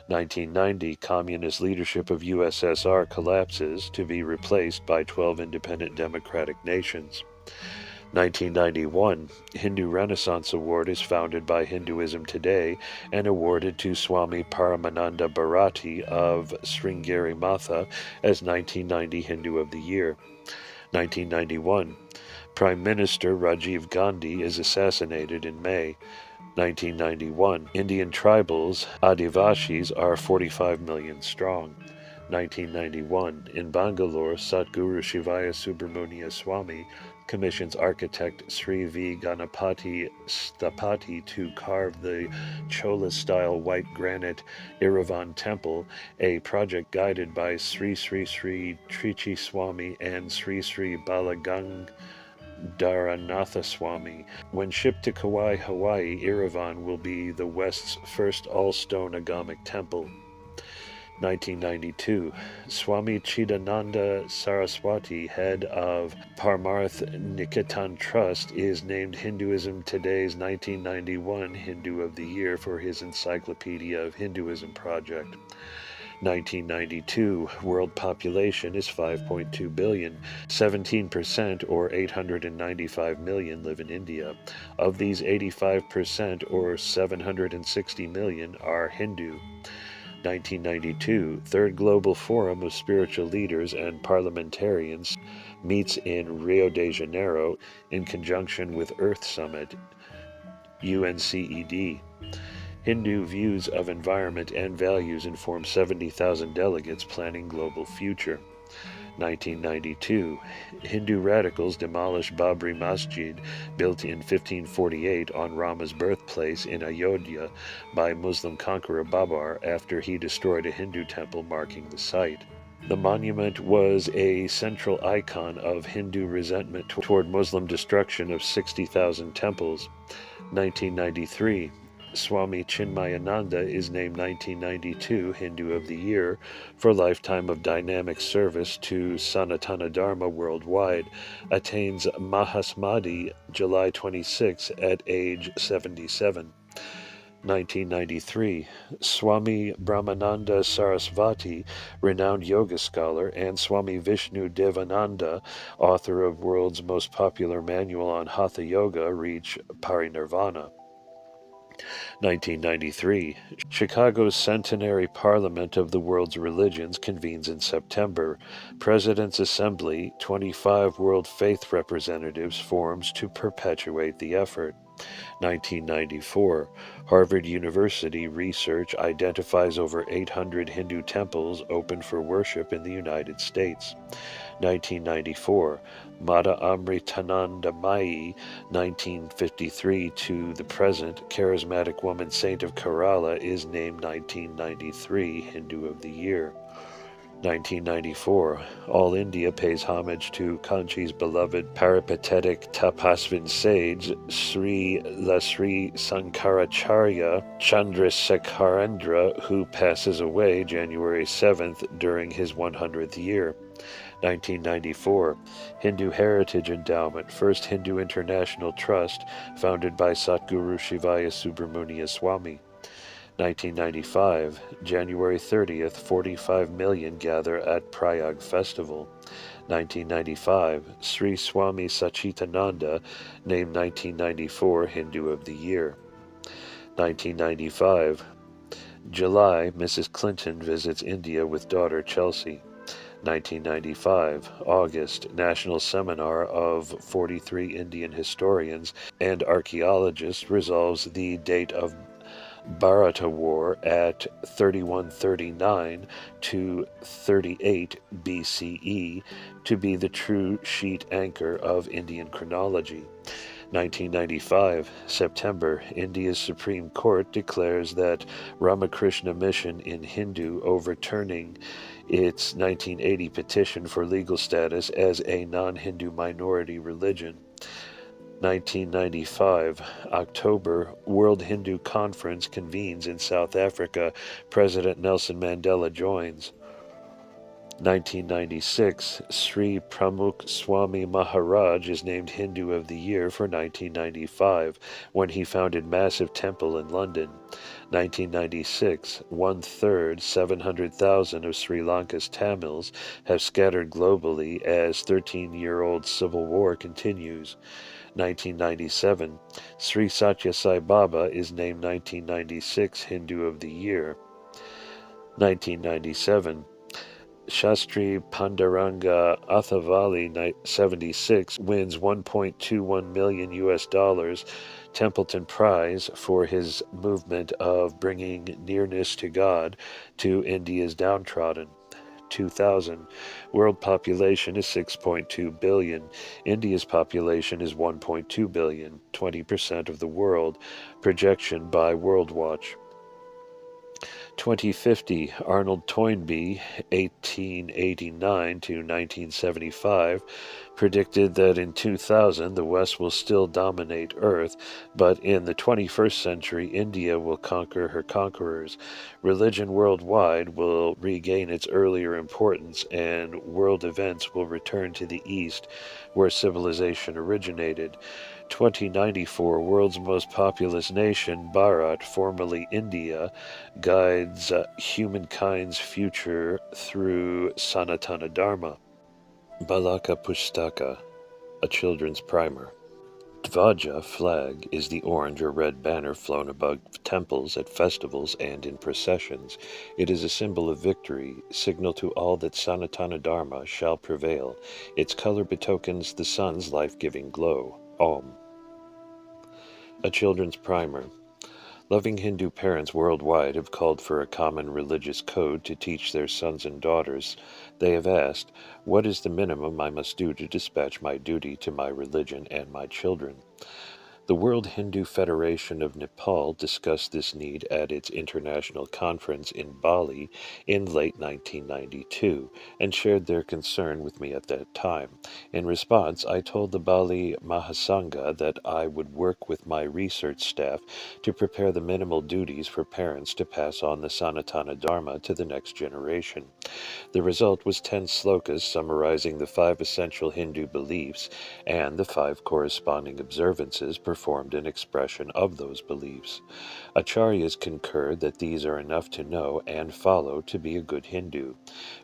1990, communist leadership of USSR collapses to be replaced by 12 independent democratic nations. 1991, Hindu Renaissance Award is founded by Hinduism Today and awarded to Swami Paramananda Bharati of Sringeri Matha as 1990 Hindu of the Year. 1991, Prime Minister Rajiv Gandhi is assassinated in May. 1991, Indian tribals, Adivashis, are 45 million strong. 1991, in Bangalore, Satguru Shivaya Subramuniyaswami commissions architect Sri V. Ganapati Stapati to carve the Chola-style white granite Iravan temple, a project guided by Sri Sri Sri Trichi Swami and Sri Sri Balagandaranatha-swami. When shipped to Kauai, Hawaii, Iravan will be the West's first all-stone agamic temple. 1992, Swami Chidananda Saraswati, head of Parmarth Niketan Trust, is named Hinduism Today's 1991 Hindu of the Year for his Encyclopedia of Hinduism project. 1992, world population is 5.2 billion. 17%, or 895 million, live in India. Of these, 85%, or 760 million, are Hindu. 1992, Third Global Forum of Spiritual Leaders and Parliamentarians meets in Rio de Janeiro in conjunction with Earth Summit, UNCED. Hindu views of environment and values inform 70,000 delegates planning global future. 1992, Hindu radicals demolish Babri Masjid, built in 1548 on Rama's birthplace in Ayodhya by Muslim conqueror Babar after he destroyed a Hindu temple marking the site. The monument was a central icon of Hindu resentment toward Muslim destruction of 60,000 temples. 1993, Swami Chinmayananda is named 1992 Hindu of the Year for lifetime of dynamic service to Sanatana Dharma worldwide, attains Mahasamadhi July 26 at age 77. 1993, Swami Brahmananda Sarasvati, renowned yoga scholar, and Swami Vishnu Devananda, author of world's most popular manual on Hatha Yoga, reach parinirvana. 1993, Chicago's Centenary Parliament of the World's Religions convenes in September. President's Assembly, 25 World Faith Representatives forms to perpetuate the effort. 1994, Harvard University research identifies over 800 Hindu temples open for worship in the United States. 1994, Mata Amritananda Mayi, 1953 to the present, charismatic woman saint of Kerala, is named 1993 Hindu of the Year. 1994, All India pays homage to Kanchi's beloved peripatetic tapasvin sage, Sri Sankaracharya Chandrasekharendra, who passes away January 7th during his 100th year. 1994, Hindu Heritage Endowment, First Hindu International Trust, founded by Satguru Shivaya Subramuniyaswami. 1995, January 30th, 45 million gather at Prayag Festival. 1995, Sri Swami Sachitananda, named 1994 Hindu of the Year. 1995, July, Mrs. Clinton visits India with daughter Chelsea. 1995, August, National Seminar of 43 Indian historians and archaeologists resolves the date of Bharata War at 3139 to 38 BCE to be the true sheet anchor of Indian chronology. 1995, September, India's Supreme Court declares that Ramakrishna Mission in Hindu, overturning its 1980 petition for legal status as a non-Hindu minority religion. 1995, October, World Hindu Conference convenes in South Africa. President Nelson Mandela joins. 1996, Sri Pramukh Swami Maharaj is named Hindu of the Year for 1995, when he founded Massive Temple in London. 1996, 1/3, 700,000 of Sri Lanka's Tamils have scattered globally as 13-year-old civil war continues. 1997, Sri Satya Sai Baba is named 1996 Hindu of the Year. 1997, Shastri Panduranga Athavali, 76, wins $1.21 million US Templeton Prize for his movement of bringing nearness to God to India's downtrodden. 2000. World population is 6.2 billion. India's population is 1.2 billion, 20% of the world. Projection by World Watch. 2050, Arnold Toynbee, 1889 to 1975, predicted that in 2000 the West will still dominate Earth, but in the 21st century India will conquer her conquerors. Religion worldwide will regain its earlier importance, and world events will return to the East, where civilization originated. 2094, world's most populous nation, Bharat, formerly India, guides humankind's future through Sanatana Dharma. Balaka Pustaka, a children's primer. Dhvaja, flag, is the orange or red banner flown above temples at festivals and in processions. It is a symbol of victory, signal to all that Sanatana Dharma shall prevail. Its color betokens the sun's life-giving glow. Om. A children's primer. Loving Hindu parents worldwide have called for a common religious code to teach their sons and daughters. They have asked, what is the minimum I must do to dispatch my duty to my religion and my children? The World Hindu Federation of Nepal discussed this need at its international conference in Bali in late 1992 and shared their concern with me at that time. In response, I told the Bali Mahasangha that I would work with my research staff to prepare the minimal duties for parents to pass on the Sanatana Dharma to the next generation. The result was 10 slokas summarizing the 5 essential Hindu beliefs and the 5 corresponding observances performed in expression of those beliefs. Acharyas concurred that these are enough to know and follow to be a good Hindu.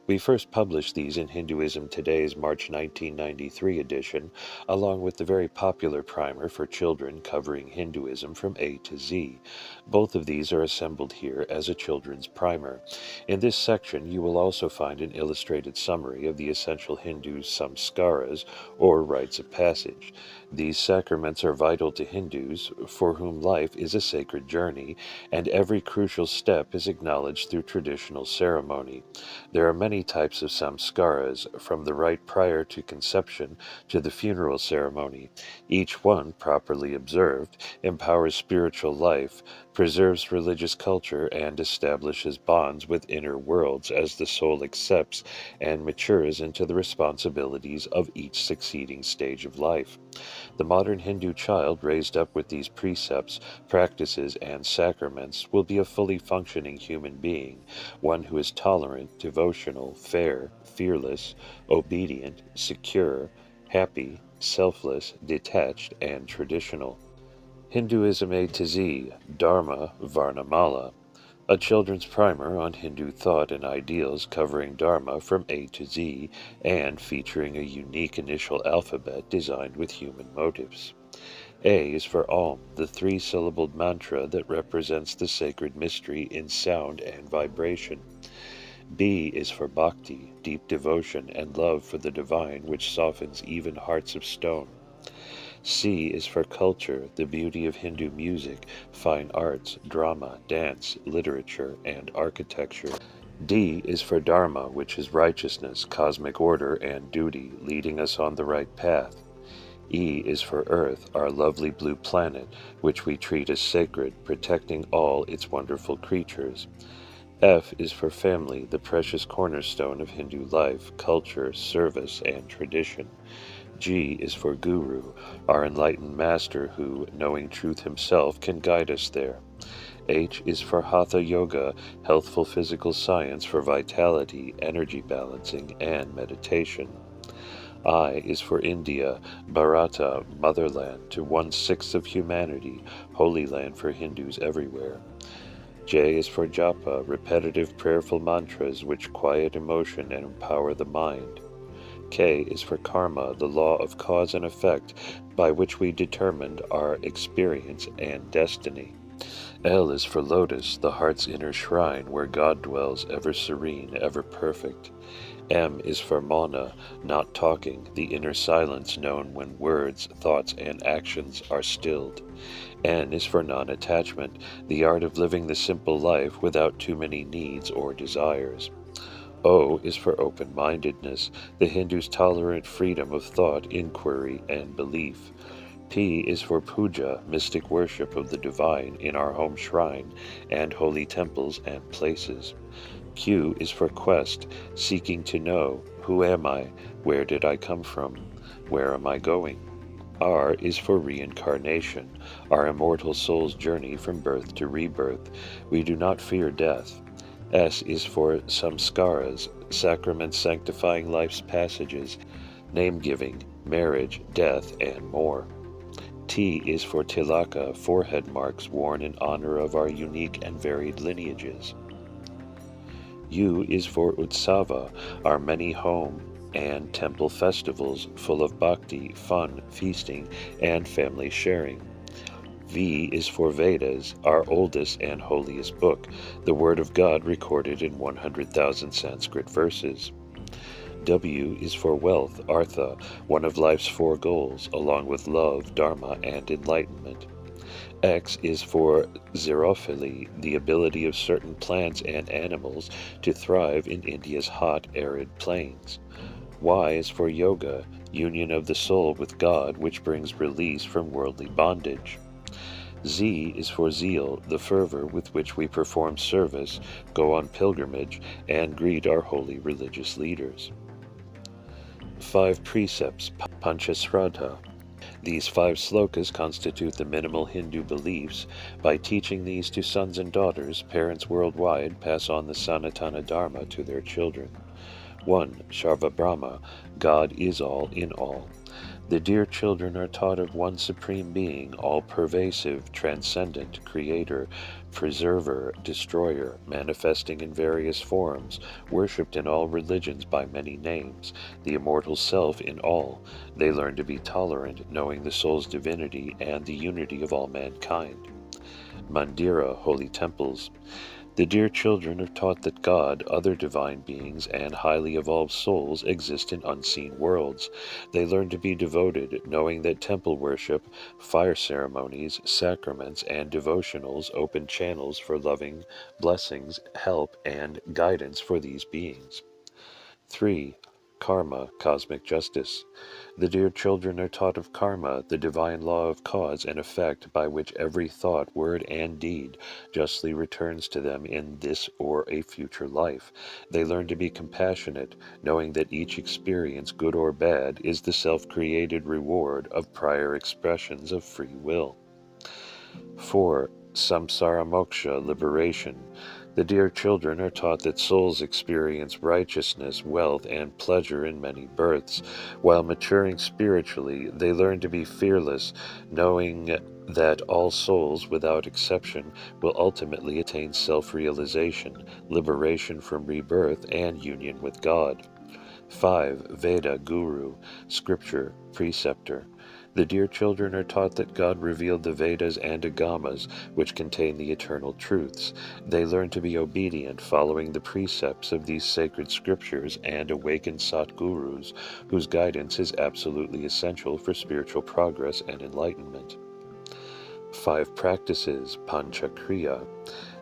We first published these in Hinduism Today's March 1993 edition, along with the very popular primer for children covering Hinduism from A to Z. Both of these are assembled here as a children's primer. In this section, you will also find an illustrated summary of the essential Hindu samskaras, or rites of passage. These sacraments are vital to Hindus, for whom life is a sacred journey, and every crucial step is acknowledged through traditional ceremony. There are many types of samskaras, from the rite prior to conception to the funeral ceremony. Each one, properly observed, empowers spiritual life, preserves religious culture, and establishes bonds with inner worlds as the soul accepts and matures into the responsibilities of each succeeding stage of life. The modern Hindu child raised up with these precepts, practices, and sacraments will be a fully functioning human being, one who is tolerant, devotional, fair, fearless, obedient, secure, happy, selfless, detached, and traditional. Hinduism A to Z, Dharma Varnamala, a children's primer on Hindu thought and ideals covering Dharma from A to Z and featuring a unique initial alphabet designed with human motives. A is for Om, the 3-syllabled mantra that represents the sacred mystery in sound and vibration. B is for Bhakti, deep devotion and love for the divine which softens even hearts of stone. C is for culture, the beauty of Hindu music, fine arts, drama, dance, literature, and architecture. D is for Dharma, which is righteousness, cosmic order, and duty, leading us on the right path. E is for Earth, our lovely blue planet, which we treat as sacred, protecting all its wonderful creatures. F is for family, the precious cornerstone of Hindu life, culture, service, and tradition. G is for Guru, our enlightened master who, knowing truth himself, can guide us there. H is for Hatha Yoga, healthful physical science for vitality, energy balancing, and meditation. I is for India, Bharata, motherland to 1/6 of humanity, holy land for Hindus everywhere. J is for Japa, repetitive prayerful mantras which quiet emotion and empower the mind. K is for Karma, the law of cause and effect by which we determined our experience and destiny. L is for Lotus, the heart's inner shrine where God dwells, ever serene, ever perfect. M is for Mauna, not talking, the inner silence known when words, thoughts, and actions are stilled. N is for non-attachment, the art of living the simple life without too many needs or desires. O is for open-mindedness, the Hindu's tolerant freedom of thought, inquiry, and belief. P is for puja, mystic worship of the divine in our home shrine and holy temples and places. Q is for quest, seeking to know, who am I, where did I come from, where am I going? R is for reincarnation, our immortal soul's journey from birth to rebirth. We do not fear death. S is for samskaras, sacraments sanctifying life's passages, name-giving, marriage, death, and more. T is for tilaka, forehead marks worn in honor of our unique and varied lineages. U is for utsava, our many home and temple festivals full of bhakti, fun, feasting, and family sharing. V is for Vedas, our oldest and holiest book, the Word of God recorded in 100,000 Sanskrit verses. W is for wealth, artha, one of life's four goals, along with love, dharma, and enlightenment. X is for xerophily, the ability of certain plants and animals to thrive in India's hot, arid plains. Y is for yoga, union of the soul with God, which brings release from worldly bondage. Z is for zeal, the fervor with which we perform service, go on pilgrimage, and greet our holy religious leaders. 5 precepts, Panchasraddha. These 5 slokas constitute the minimal Hindu beliefs. By teaching these to sons and daughters, parents worldwide pass on the Sanatana Dharma to their children. 1. Sarva Brahma, God is all in all. The dear children are taught of one supreme being, all-pervasive, transcendent, creator, preserver, destroyer, manifesting in various forms, worshipped in all religions by many names, the immortal self in all. They learn to be tolerant, knowing the soul's divinity and the unity of all mankind. Mandira, holy temples. The dear children are taught that God, other divine beings, and highly evolved souls exist in unseen worlds. They learn to be devoted, knowing that temple worship, fire ceremonies, sacraments, and devotionals open channels for loving, blessings, help, and guidance for these beings. 3. Karma, cosmic justice. The dear children are taught of karma, the divine law of cause and effect by which every thought, word, and deed justly returns to them in this or a future life. They learn to be compassionate, knowing that each experience, good or bad, is the self-created reward of prior expressions of free will. 4. Samsara moksha, liberation. The dear children are taught that souls experience righteousness, wealth, and pleasure in many births. While maturing spiritually, they learn to be fearless, knowing that all souls, without exception, will ultimately attain self-realization, liberation from rebirth, and union with God. 5. Veda, Guru, Scripture, Preceptor. The dear children are taught that God revealed the Vedas and Agamas, which contain the eternal truths. They learn to be obedient, following the precepts of these sacred scriptures and awakened Satgurus, whose guidance is absolutely essential for spiritual progress and enlightenment. 5 practices, Panchakriya.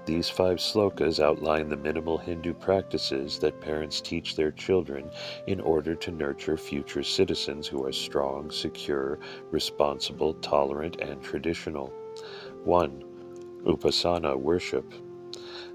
These 5 slokas outline the minimal Hindu practices that parents teach their children in order to nurture future citizens who are strong, secure, responsible, tolerant, and traditional. 1. Upasana, worship.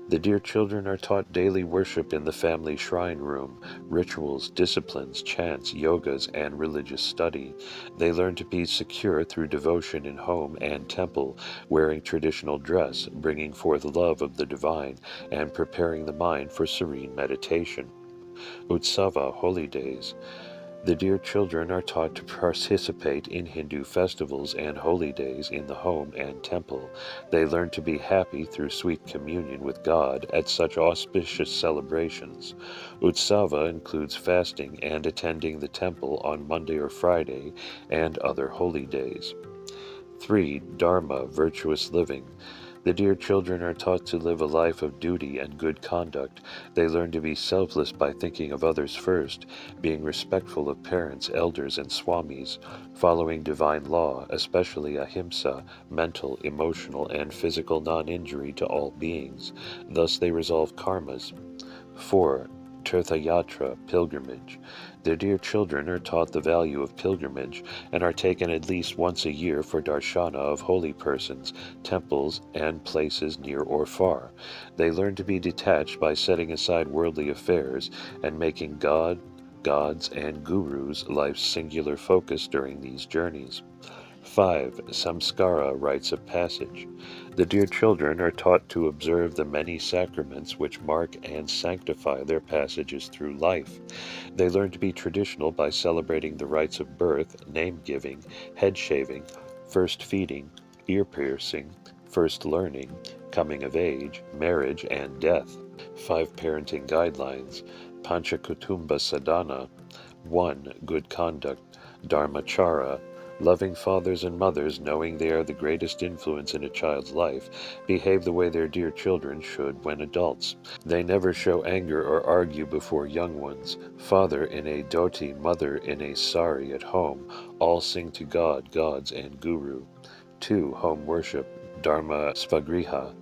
The dear children are taught daily worship in the family shrine room, rituals, disciplines, chants, yogas, and religious study. They learn to be secure through devotion in home and temple, wearing traditional dress, bringing forth love of the divine, and preparing the mind for serene meditation. Utsava, holy days. The dear children are taught to participate in Hindu festivals and holy days in the home and temple. They learn to be happy through sweet communion with God at such auspicious celebrations. Utsava includes fasting and attending the temple on Monday or Friday and other holy days. 3. Dharma, virtuous living. The dear children are taught to live a life of duty and good conduct. They learn to be selfless by thinking of others first, being respectful of parents, elders, and swamis, following divine law, especially ahimsa, mental, emotional, and physical non-injury to all beings. Thus they resolve karmas. 4. Tirthayatra, pilgrimage. Their dear children are taught the value of pilgrimage and are taken at least once a year for darshana of holy persons, temples, and places near or far. They learn to be detached by setting aside worldly affairs and making God, gods, and gurus life's singular focus during these journeys. 5. Samskara, rites of passage. The dear children are taught to observe the many sacraments which mark and sanctify their passages through life. They learn to be traditional by celebrating the rites of birth, name-giving, head-shaving, first feeding, ear-piercing, first learning, coming of age, marriage, and death. 5 parenting guidelines. Panchakutumba Sadhana. 1. Good conduct. Dharmachara. Loving fathers and mothers, knowing they are the greatest influence in a child's life, behave the way their dear children should when adults. They never show anger or argue before young ones. Father in a dhoti, mother in a sari at home, all sing to God, gods, and Guru. 2. Home worship. Dharma svagriha.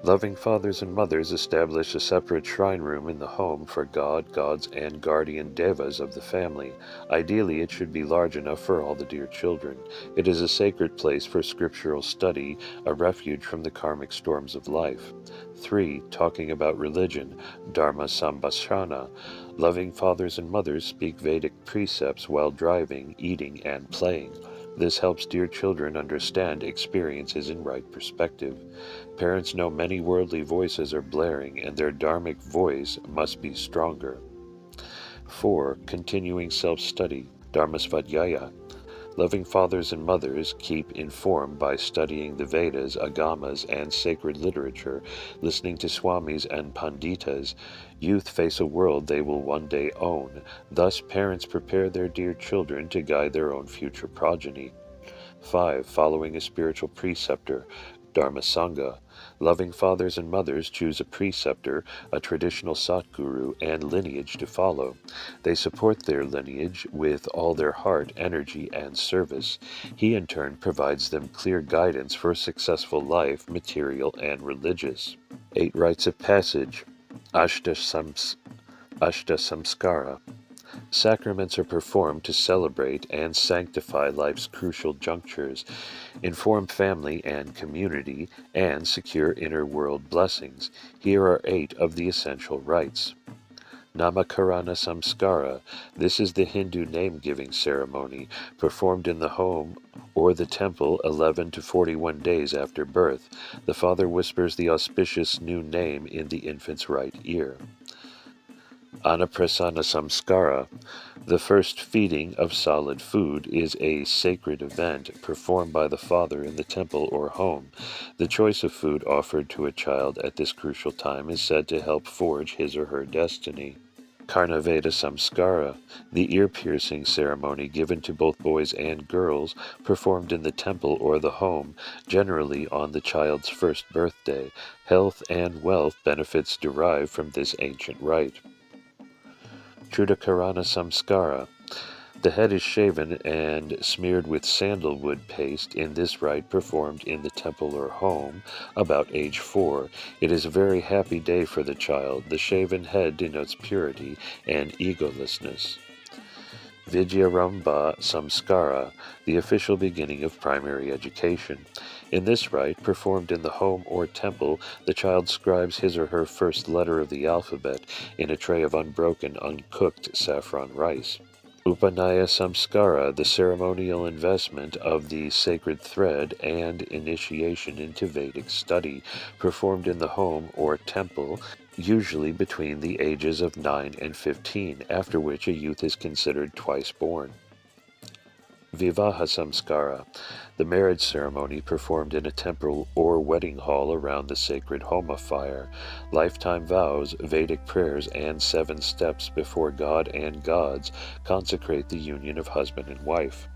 Loving fathers and mothers establish a separate shrine room in the home for God, gods, and guardian devas of the family. Ideally, it should be large enough for all the dear children. It is a sacred place for scriptural study, a refuge from the karmic storms of life. 3. Talking about religion. Dharma sambhashana. Loving fathers and mothers speak Vedic precepts while driving, eating, and playing. This helps dear children understand experiences in right perspective. Parents know many worldly voices are blaring, and their dharmic voice must be stronger. 4. Continuing self-study. Dharmasvadhyaya. Loving fathers and mothers keep informed by studying the Vedas, Agamas, and sacred literature, listening to swamis and panditas. Youth face a world they will one day own. Thus, parents prepare their dear children to guide their own future progeny. 5. Following a spiritual preceptor. Dharma Sangha. Loving fathers and mothers choose a preceptor, a traditional Satguru, and lineage to follow. They support their lineage with all their heart, energy, and service. He in turn provides them clear guidance for a successful life, material and religious. 8 rites of passage. Ashta Samskara. Sacraments are performed to celebrate and sanctify life's crucial junctures, inform family and community, and secure inner world blessings. Here are 8 of the essential rites. Namakarana Samskara. This is the Hindu name-giving ceremony, performed in the home or the temple 11 to 41 days after birth. The father whispers the auspicious new name in the infant's right ear. Anaprasana Samskara. The first feeding of solid food is a sacred event performed by the father in the temple or home. The choice of food offered to a child at this crucial time is said to help forge his or her destiny. Karnaveda Samskara. The ear-piercing ceremony given to both boys and girls, performed in the temple or the home, generally on the child's first birthday. Health and wealth benefits derive from this ancient rite. Chudakarana Samskara. The head is shaven and smeared with sandalwood paste in this rite performed in the temple or home about age 4. It is a very happy day for the child. The shaven head denotes purity and egolessness. Vidyarambha Samskara, the official beginning of primary education. In this rite, performed in the home or temple, the child scribes his or her first letter of the alphabet in a tray of unbroken, uncooked saffron rice. Upanaya Samskara, the ceremonial investment of the sacred thread and initiation into Vedic study, performed in the home or temple, usually between the ages of 9 and 15, after which a youth is considered twice born. Vivaha Samskara, the marriage ceremony performed in a temple or wedding hall around the sacred homa fire. Lifetime vows, Vedic prayers, and 7 steps before God and gods consecrate the union of husband and wife.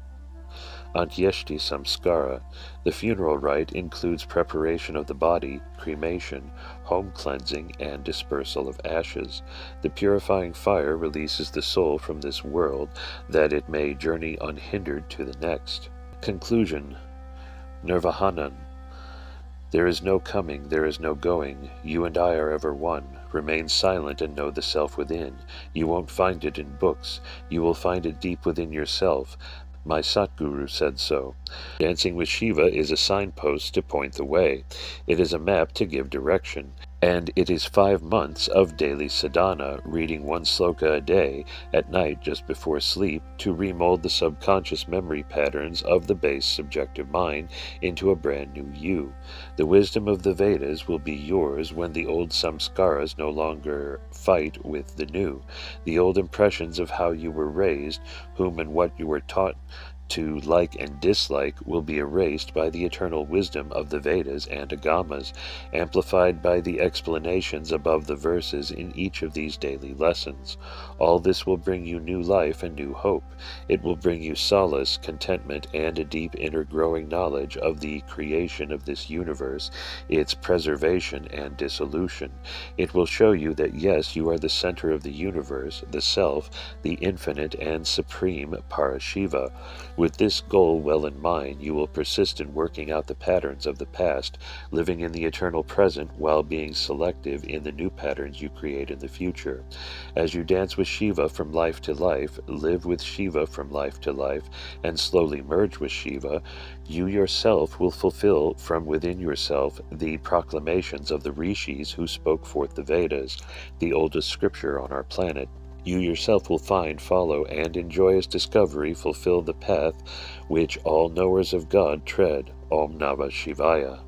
Antyeshti Samskara. The funeral rite includes preparation of the body, cremation, home cleansing, and dispersal of ashes. The purifying fire releases the soul from this world, that it may journey unhindered to the next. Conclusion. Nirvahanan. There is no coming, there is no going. You and I are ever one. Remain silent and know the self within. You won't find it in books. You will find it deep within yourself. My Satguru said so. Dancing with Shiva is a signpost to point the way. It is a map to give direction. And it is 5 months of daily sadhana, reading 1 sloka a day, at night just before sleep, to remold the subconscious memory patterns of the base subjective mind into a brand new you. The wisdom of the Vedas will be yours when the old samskaras no longer fight with the new. The old impressions of how you were raised, whom and what you were taught to like and dislike, will be erased by the eternal wisdom of the Vedas and Agamas, amplified by the explanations above the verses in each of these daily lessons. All this will bring you new life and new hope. It will bring you solace, contentment, and a deep inner growing knowledge of the creation of this universe, its preservation and dissolution. It will show you that yes, you are the center of the universe, the self, the infinite and supreme Parashiva. With this goal well in mind, you will persist in working out the patterns of the past, living in the eternal present while being selective in the new patterns you create in the future. As you dance with Shiva from life to life, live with Shiva from life to life, and slowly merge with Shiva, you yourself will fulfill from within yourself the proclamations of the rishis who spoke forth the Vedas, the oldest scripture on our planet. You yourself will find, follow, and in joyous discovery fulfill the path which all knowers of God tread. Om Namah Shivaya.